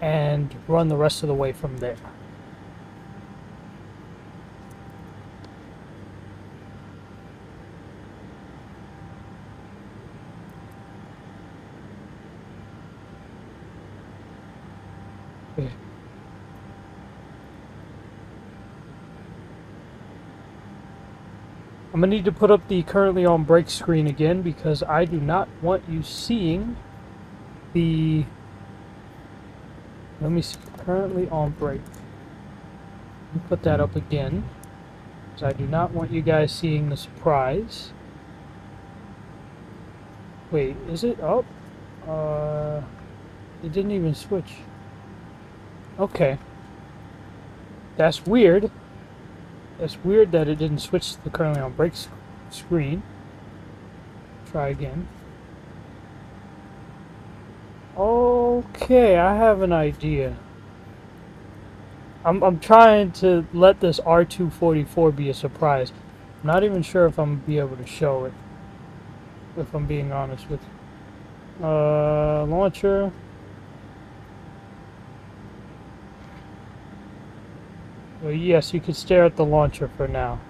and run the rest of the way from there. Okay. I'm gonna need to put up the currently on break screen again, because I do not want you seeing the, let me see, currently on break. Let me put that up again, because I do not want you guys seeing the surprise. Wait, is it up? It didn't even switch. Okay. That's weird. It's weird that it didn't switch to the currently on break screen. Try again. Okay, I have an idea. I'm trying to let this R244 be a surprise. I'm not even sure if I'm gonna be able to show it, if I'm being honest with you. Launcher. Well, yes, you could stare at the launcher for now.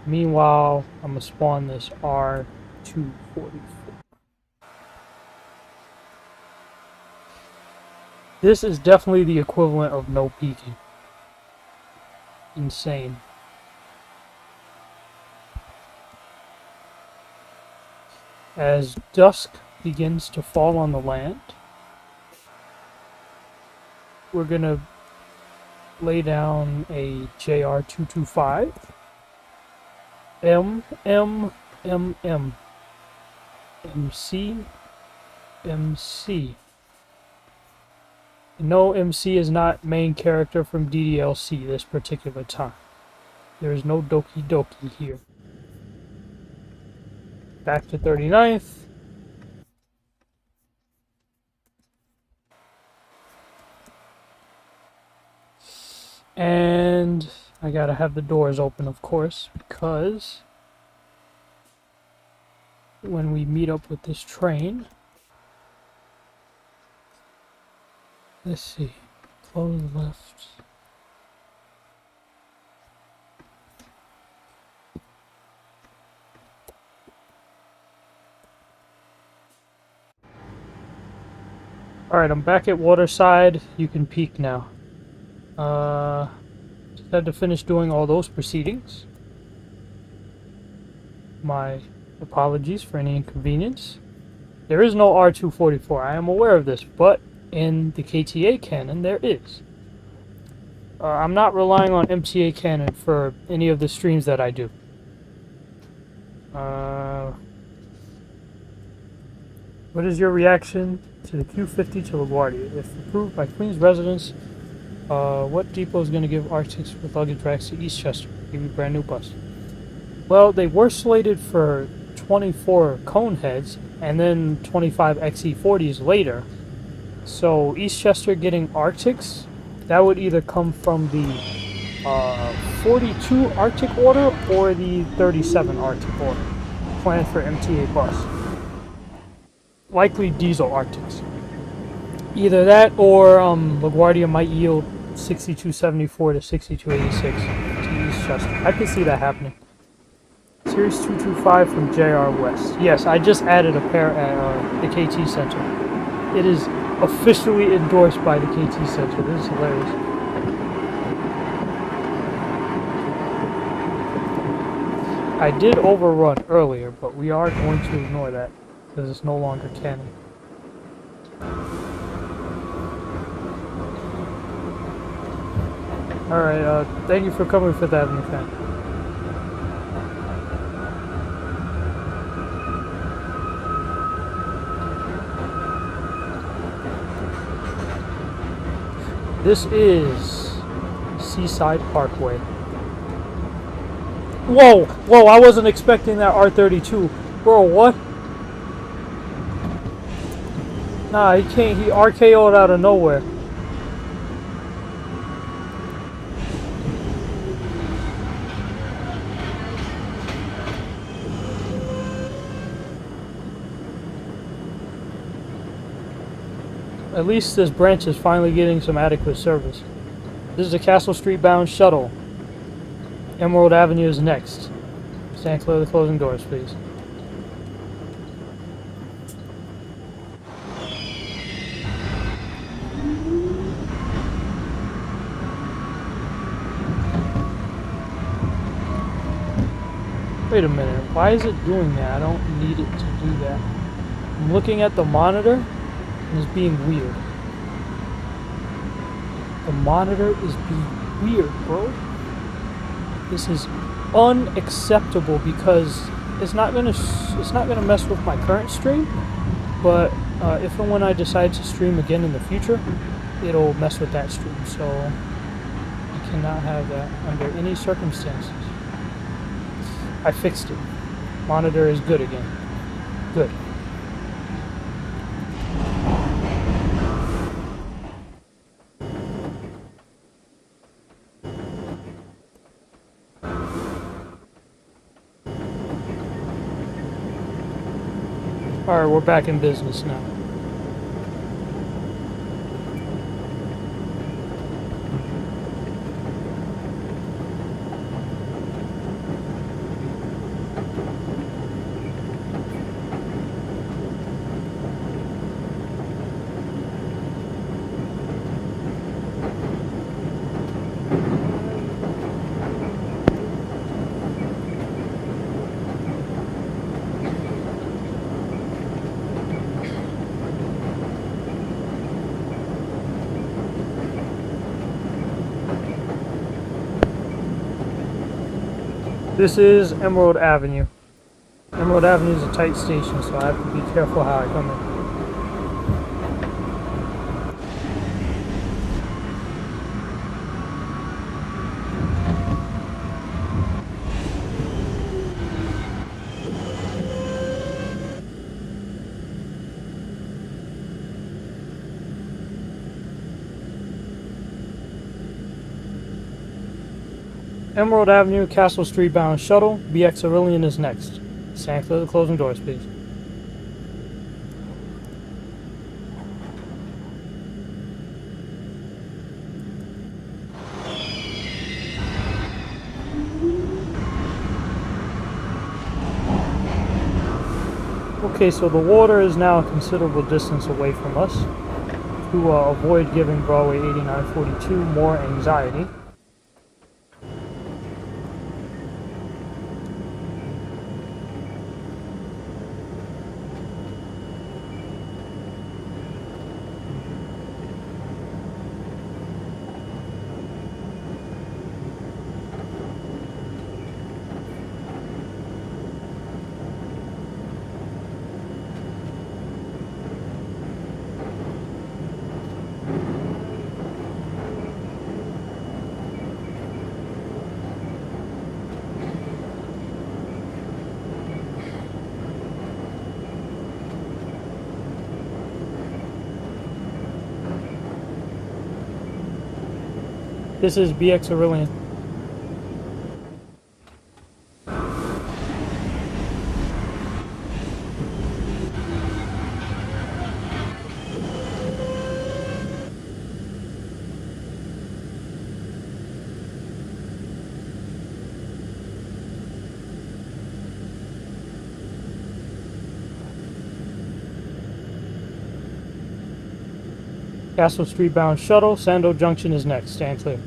Meanwhile, I'm gonna spawn this R244. This is definitely the equivalent of no peeking. Insane. As dusk begins to fall on the land, we're gonna lay down a JR225 MC. No, MC is not main character from DDLC this particular time. There is no Doki Doki here. Back to 39th. And I gotta have the doors open, of course, because when we meet up with this train, let's see, close left. Alright, I'm back at Waterside. You can peek now. Just had to finish doing all those proceedings. My apologies for any inconvenience. There is no R244. I am aware of this, but in the KTA canon, there is. I'm not relying on MTA canon for any of the streams that I do. What is your reaction to the Q50 to LaGuardia? If approved by Queens residents, what depot is going to give R6 with luggage racks to Eastchester? Give you a brand new bus. Well, they were slated for 24 cone heads and then 25 XE40s later. So Eastchester getting Arctics, that would either come from the 42 Arctic order or the 37 Arctic order planned for MTA bus. Likely diesel Arctics. Either that or LaGuardia might yield 6274 to 6286 to Eastchester. I could see that happening. Series 225 from JR West. Yes, I just added a pair at the KT Center. It is officially endorsed by the KT Center. This is hilarious. I did overrun earlier, but we are going to ignore that because it's no longer canon. Alright, thank you for coming for that, fan. This is Seaside Parkway. Whoa! Whoa, I wasn't expecting that R32. Bro, what? Nah, he can't. He RKO'd out of nowhere. At least this branch is finally getting some adequate service. This is a Castle Street bound shuttle. Emerald Avenue is next. Stand clear of the closing doors, please. Wait a minute, why is it doing that? I don't need it to do that. I'm looking at the monitor. Is being weird. The monitor is being weird, bro. This is unacceptable because it's not gonna mess with my current stream, but if and when I decide to stream again in the future, it'll mess with that stream. So I cannot have that under any circumstances. I fixed it. Monitor is good again. Good. Alright, we're back in business now. This is Emerald Avenue. Emerald Avenue is a tight station, so I have to be careful how I come in. Emerald Avenue, Castle Street bound shuttle. BX Aurelian is next. Stand clear of the closing doors, please. Okay, so the water is now a considerable distance away from us. To avoid giving Broadway 8942 more anxiety. This is BX Aurelian. Castle Street bound shuttle. Sando Junction is next. Stand clear.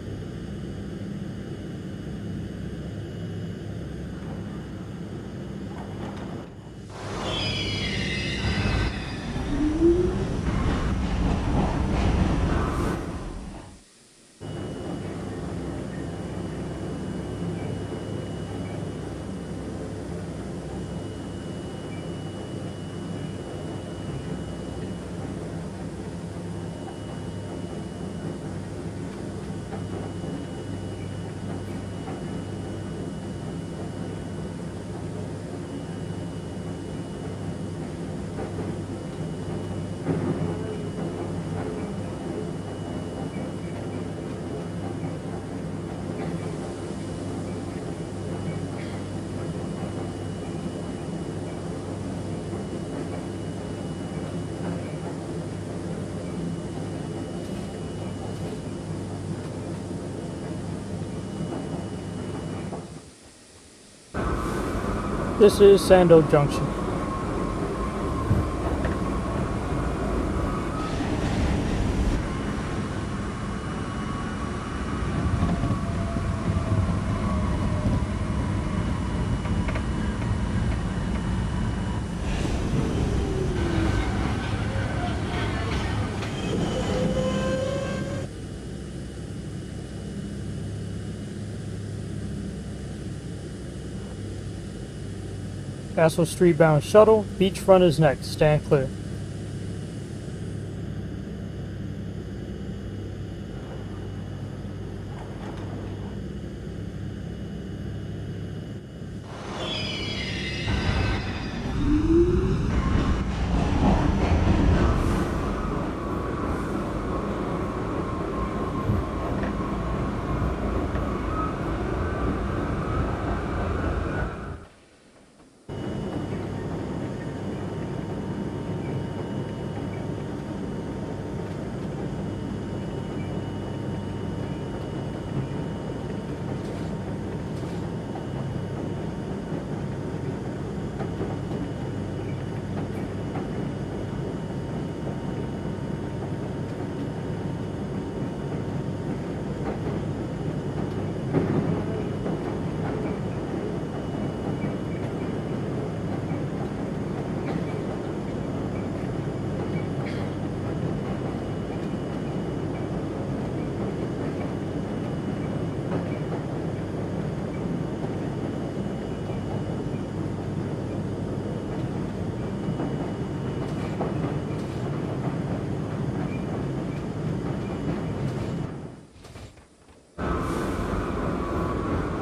This is Sando Junction. Castle Street bound shuttle. Beachfront is next. Stand clear.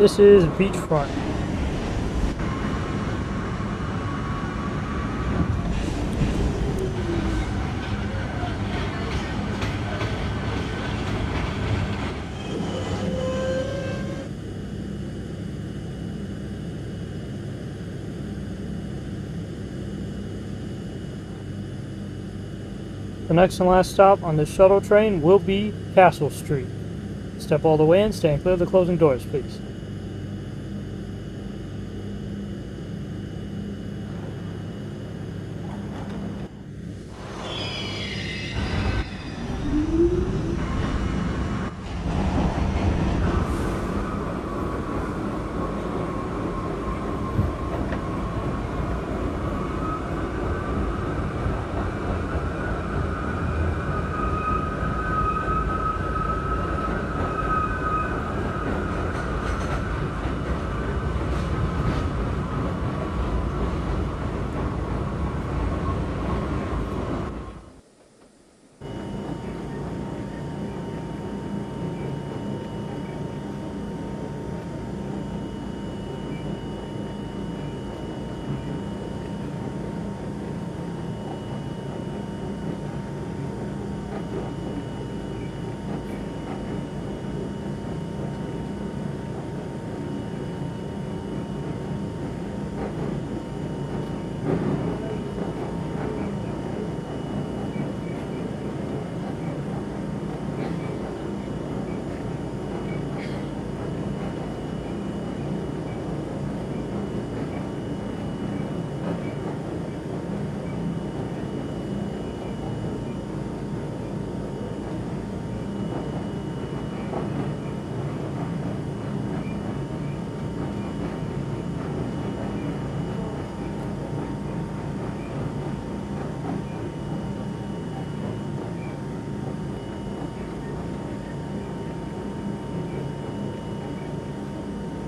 This is Beachfront. The next and last stop on this shuttle train will be Castle Street. Step all the way in, stand clear of the closing doors, please.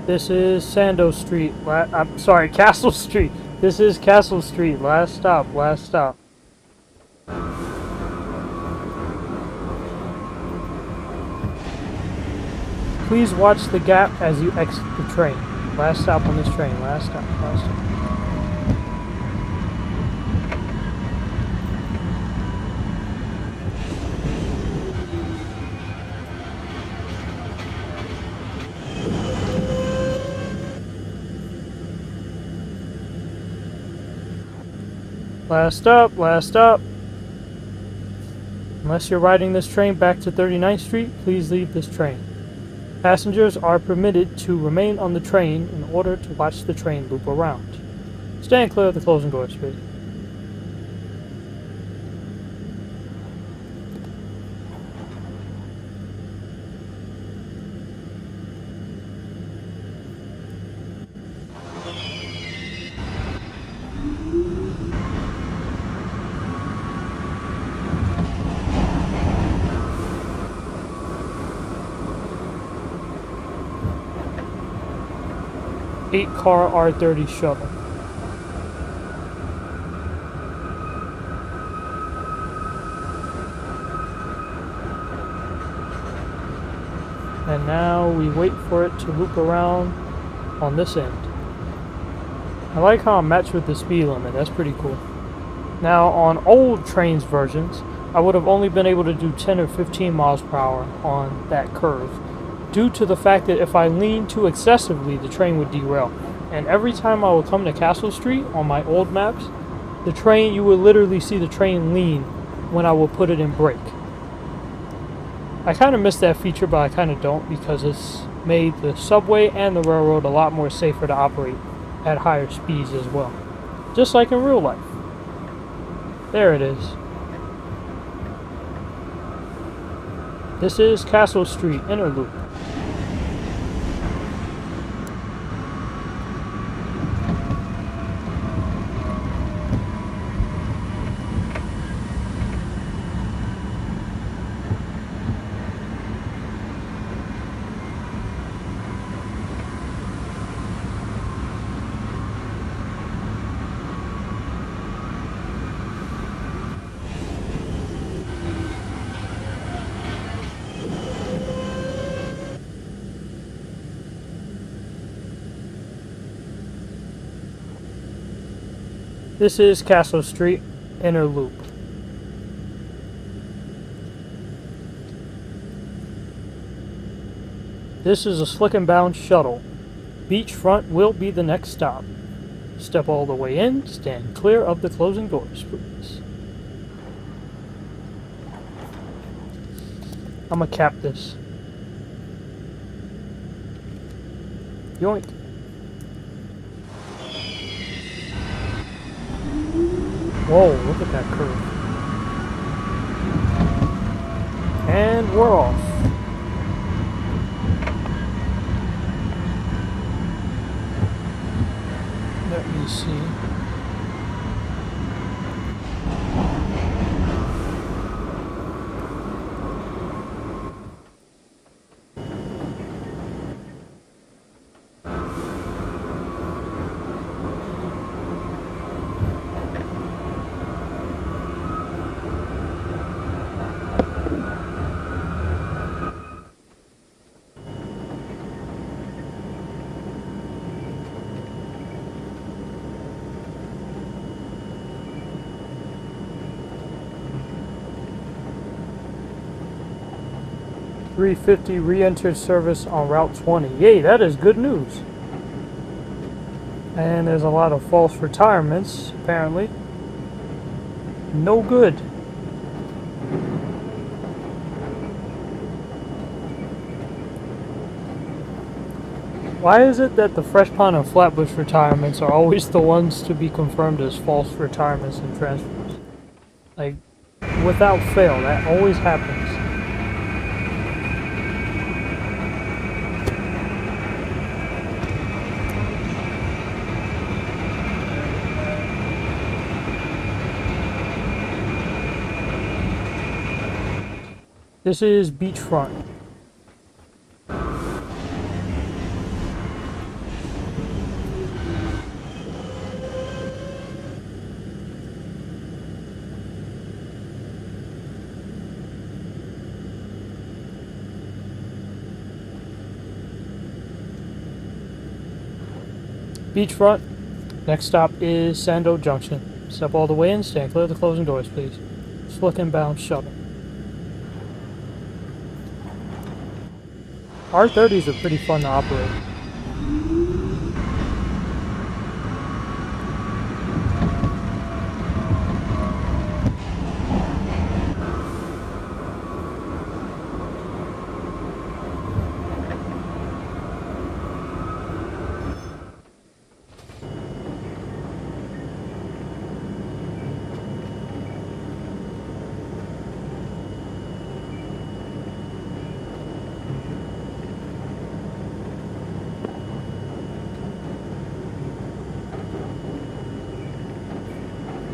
This is Sando Street. I'm sorry, Castle Street. This is Castle Street. Last stop, last stop. Please watch the gap as you exit the train. Last stop on this train. Last stop, last stop. Last up, last up. Unless you're riding this train back to 39th Street, please leave this train. Passengers are permitted to remain on the train in order to watch the train loop around. Stand clear of the closing doors, please. Eight-car R30 shuttle. And now we wait for it to loop around on this end. I like how I'm matched with the speed limit, that's pretty cool. Now on old trains versions, I would have only been able to do 10 or 15 miles per hour on that curve, due to the fact that if I leaned too excessively, the train would derail. And every time I would come to Castle Street on my old maps, the train, you would literally see the train lean when I would put it in brake. I kind of miss that feature, but I kind of don't, because it's made the subway and the railroad a lot more safer to operate at higher speeds as well. Just like in real life. There it is. This is Castle Street Inner Loop. This is Castle Street Inner Loop. This is a Slicen bound shuttle. Beachfront will be the next stop. Step all the way in, stand clear of the closing doors, please. I'm gonna cap this. Yoink. Whoa, look at that curve. And we're off. Let me see. .350 re-entered service on Route 20. Yay, that is good news. And there's a lot of false retirements, apparently. No good. Why is it that the Fresh Pond and Flatbush retirements are always the ones to be confirmed as false retirements and transfers? Like, without fail, that always happens. This is beachfront. Beachfront. Next stop is Sando Junction. Step all the way in, stand clear of the closing doors, please. Slicen bound shuttle. R30s are pretty fun to operate.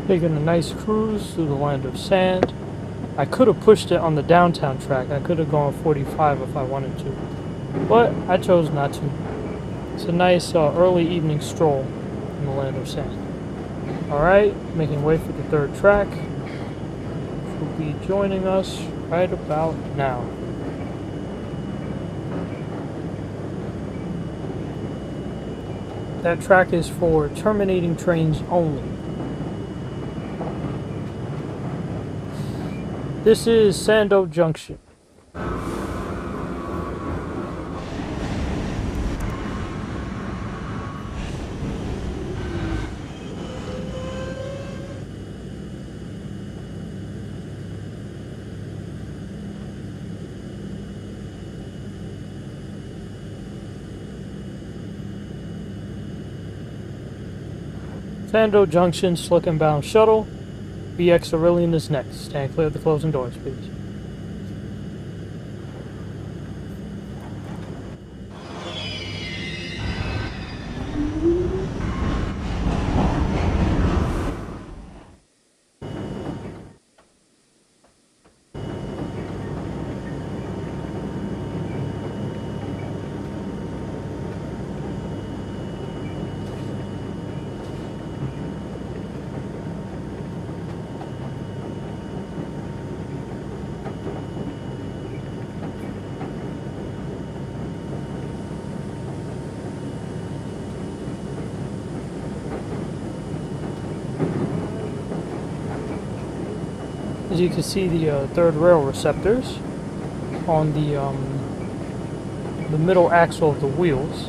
Taking a nice cruise through the land of sand. I could have pushed it on the downtown track. I could have gone 45 if I wanted to. But I chose not to. It's a nice early evening stroll in the land of sand. Alright, making way for the third track. Which will be joining us right about now. That track is for terminating trains only. This is Sando Junction. Sando Junction, Slicen bound shuttle. BX Aurelian is next. Stand clear of the closing doors, please. As you can see, the third rail receptors on the middle axle of the wheels.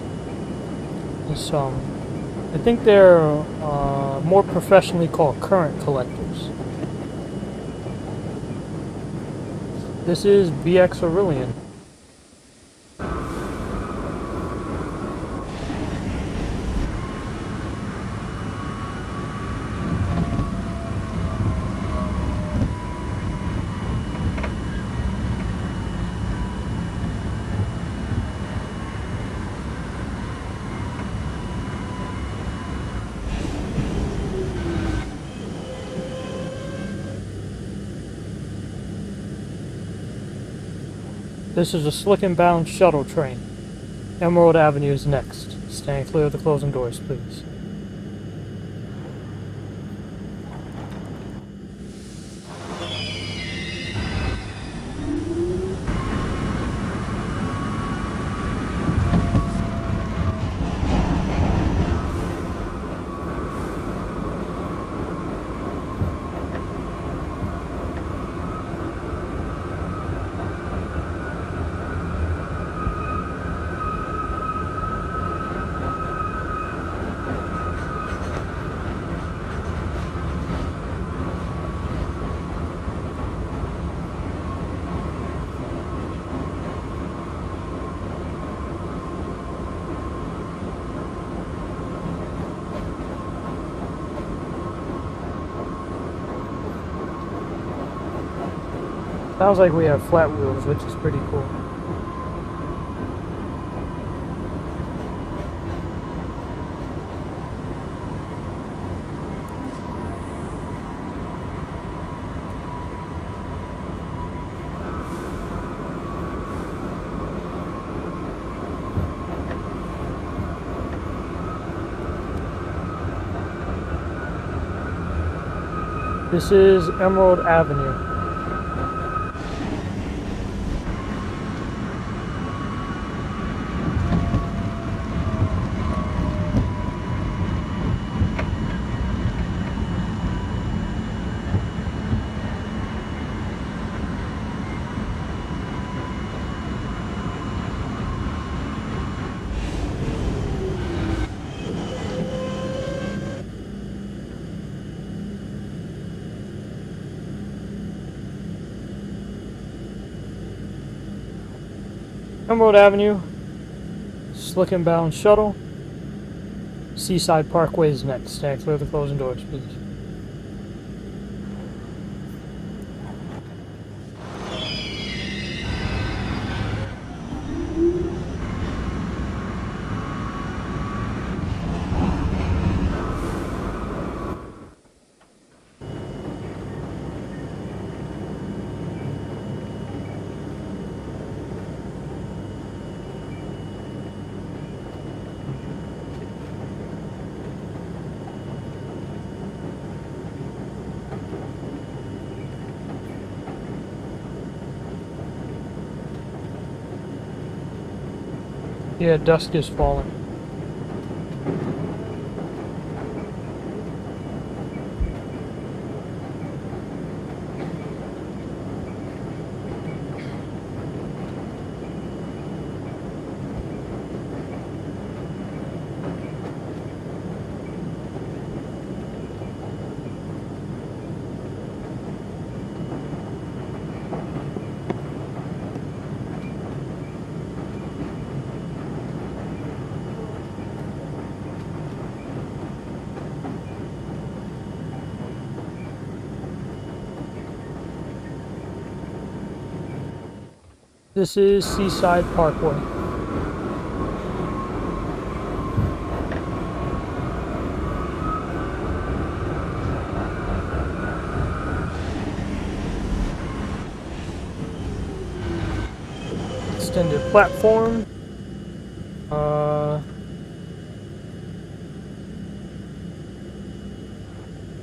It's, I think they're more professionally called current collectors. This is BX Aurelian. This is a Slicen bound shuttle train. Emerald Avenue is next. Stand clear of the closing doors, please. Sounds like we have flat wheels, which is pretty cool. This is Emerald Avenue. Emerald Avenue, Slicen bound shuttle, Seaside Parkway is next. Stand clear of the closing doors, please. Yeah, dusk is falling. This is Seaside Parkway. Extended platform.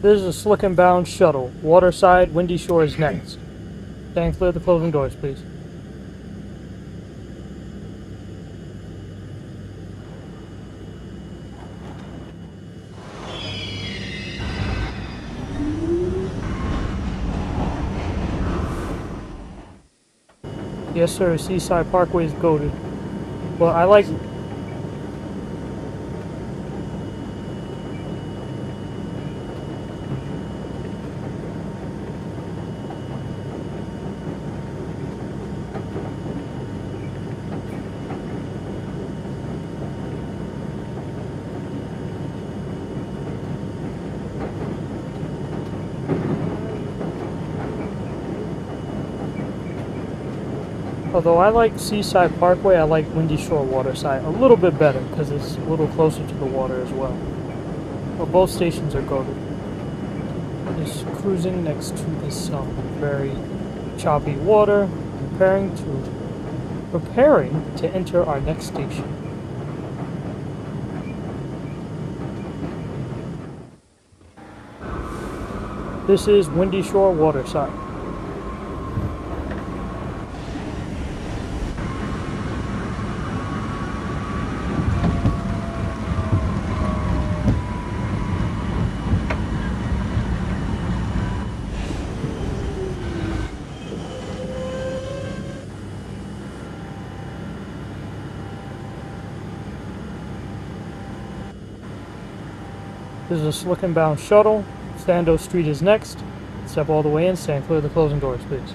This is a Slicen bound shuttle. Waterside, Windy Shore is next. Stand clear of the closing doors, please. Yes, sir. Seaside Parkway is goated. Well, I like. Although I like Seaside Parkway, I like Windy Shore-Waterside a little bit better because it's a little closer to the water as well. But both stations are goated. Just cruising next to this very choppy water, preparing to enter our next station. This is Windy Shore-Waterside. This is a Slicen bound shuttle. Sando Street is next. Step all the way in, stand clear of the closing doors, please.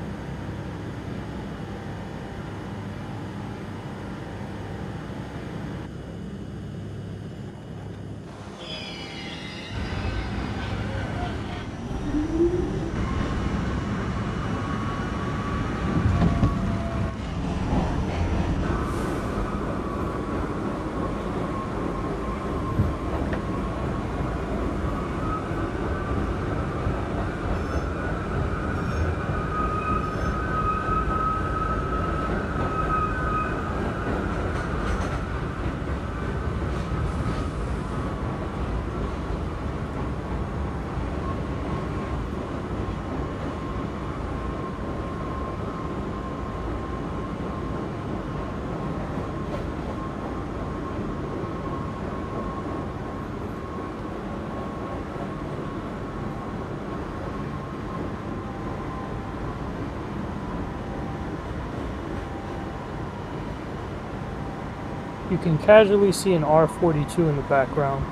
You can casually see an R42 in the background.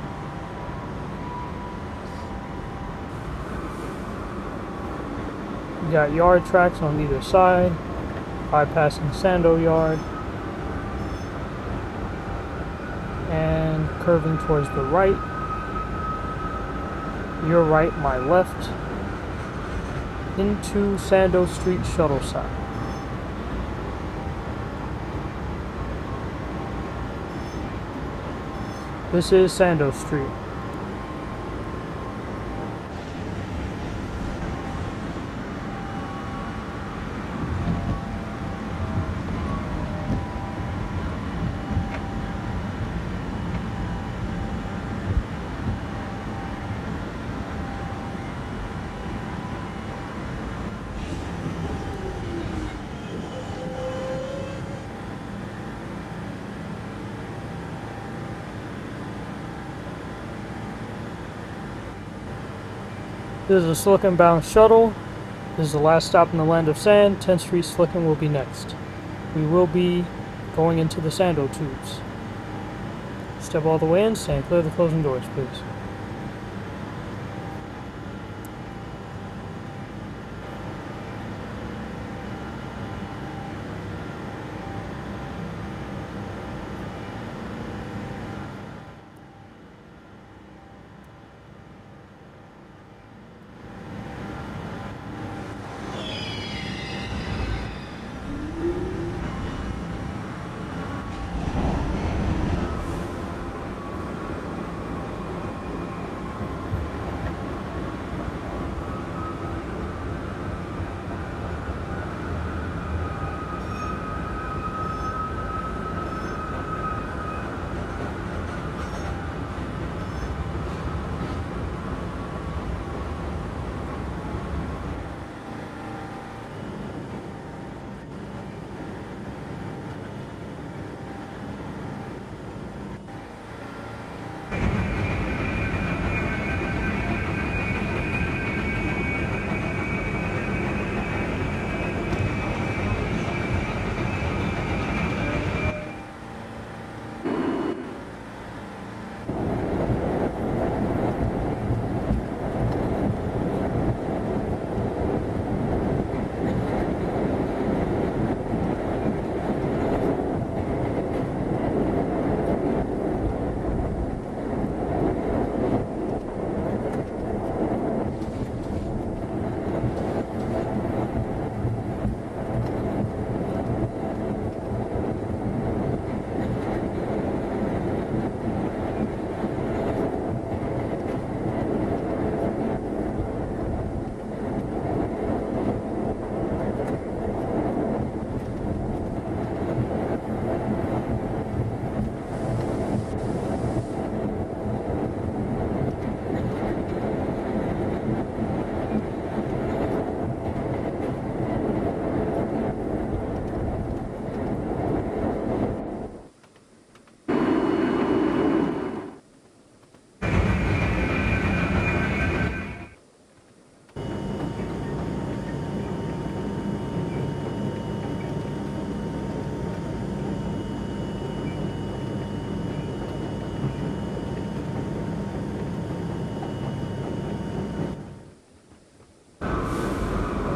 You got yard tracks on either side, bypassing Sando Yard, and curving towards the right. Your right, my left, into Sando Street shuttle side. This is Sando Street. This is a Slicen bound shuttle. This is the last stop in the land of sand. 10th Street Slicen will be next. We will be going into the Sando tubes. Step all the way in, stand clear of the closing doors, please.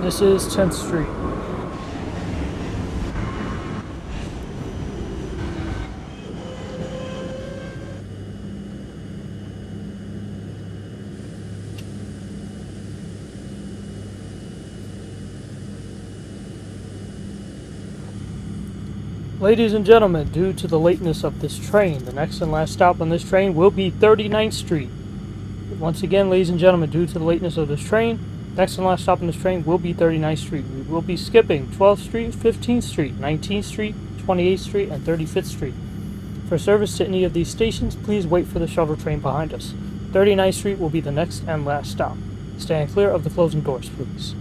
This is 10th Street. Ladies and gentlemen, due to the lateness of this train, the next and last stop on this train will be 39th Street. Once again, ladies and gentlemen, due to the lateness of this train, next and last stop on this train will be 39th Street. We will be skipping 12th Street, 15th Street, 19th Street, 28th Street, and 35th Street. For service to any of these stations, please wait for the shuttle train behind us. 39th Street will be the next and last stop. Stand clear of the closing doors, please.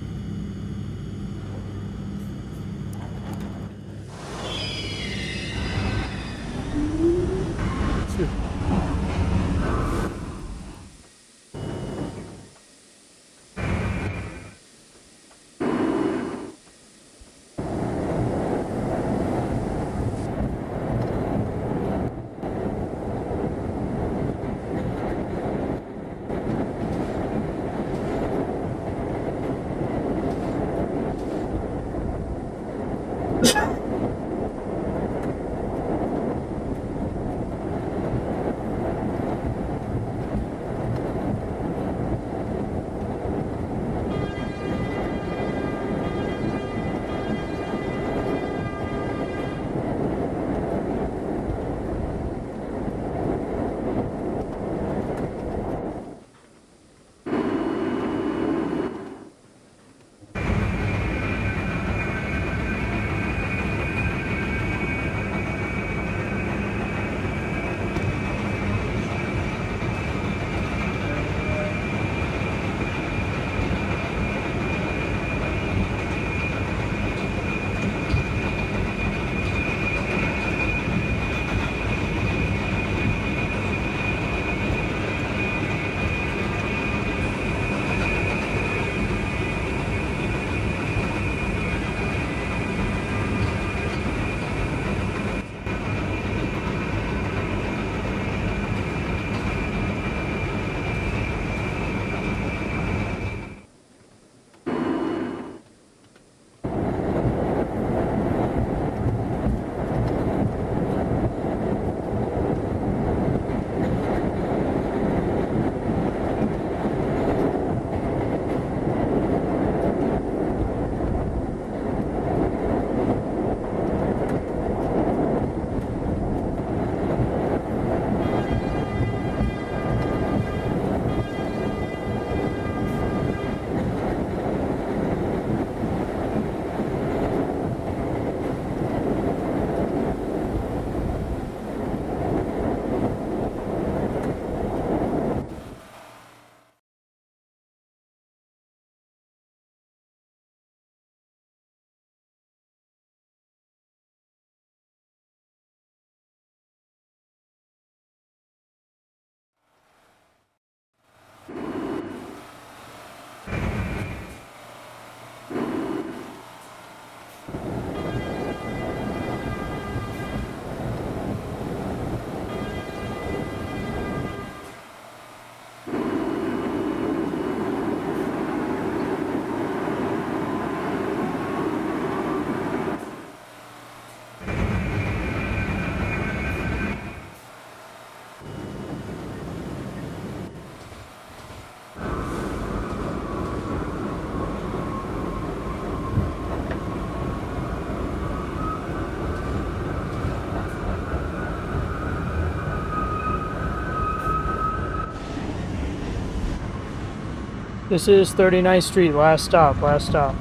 This is 39th Street, last stop, last stop.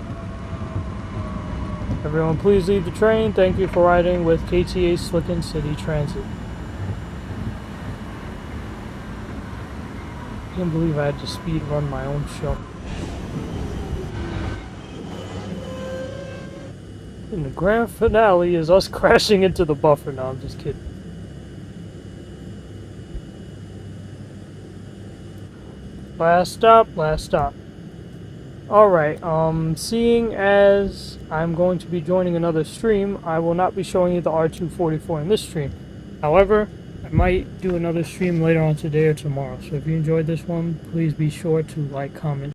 Everyone please leave the train. Thank you for riding with KTA Slicen City Transit. I can't believe I had to speed run my own show. And the grand finale is us crashing into the buffer. No, I'm just kidding. Last stop, last stop. Alright, seeing as I'm going to be joining another stream, I will not be showing you the R244 in this stream. However, I might do another stream later on today or tomorrow. So if you enjoyed this one, please be sure to like, comment,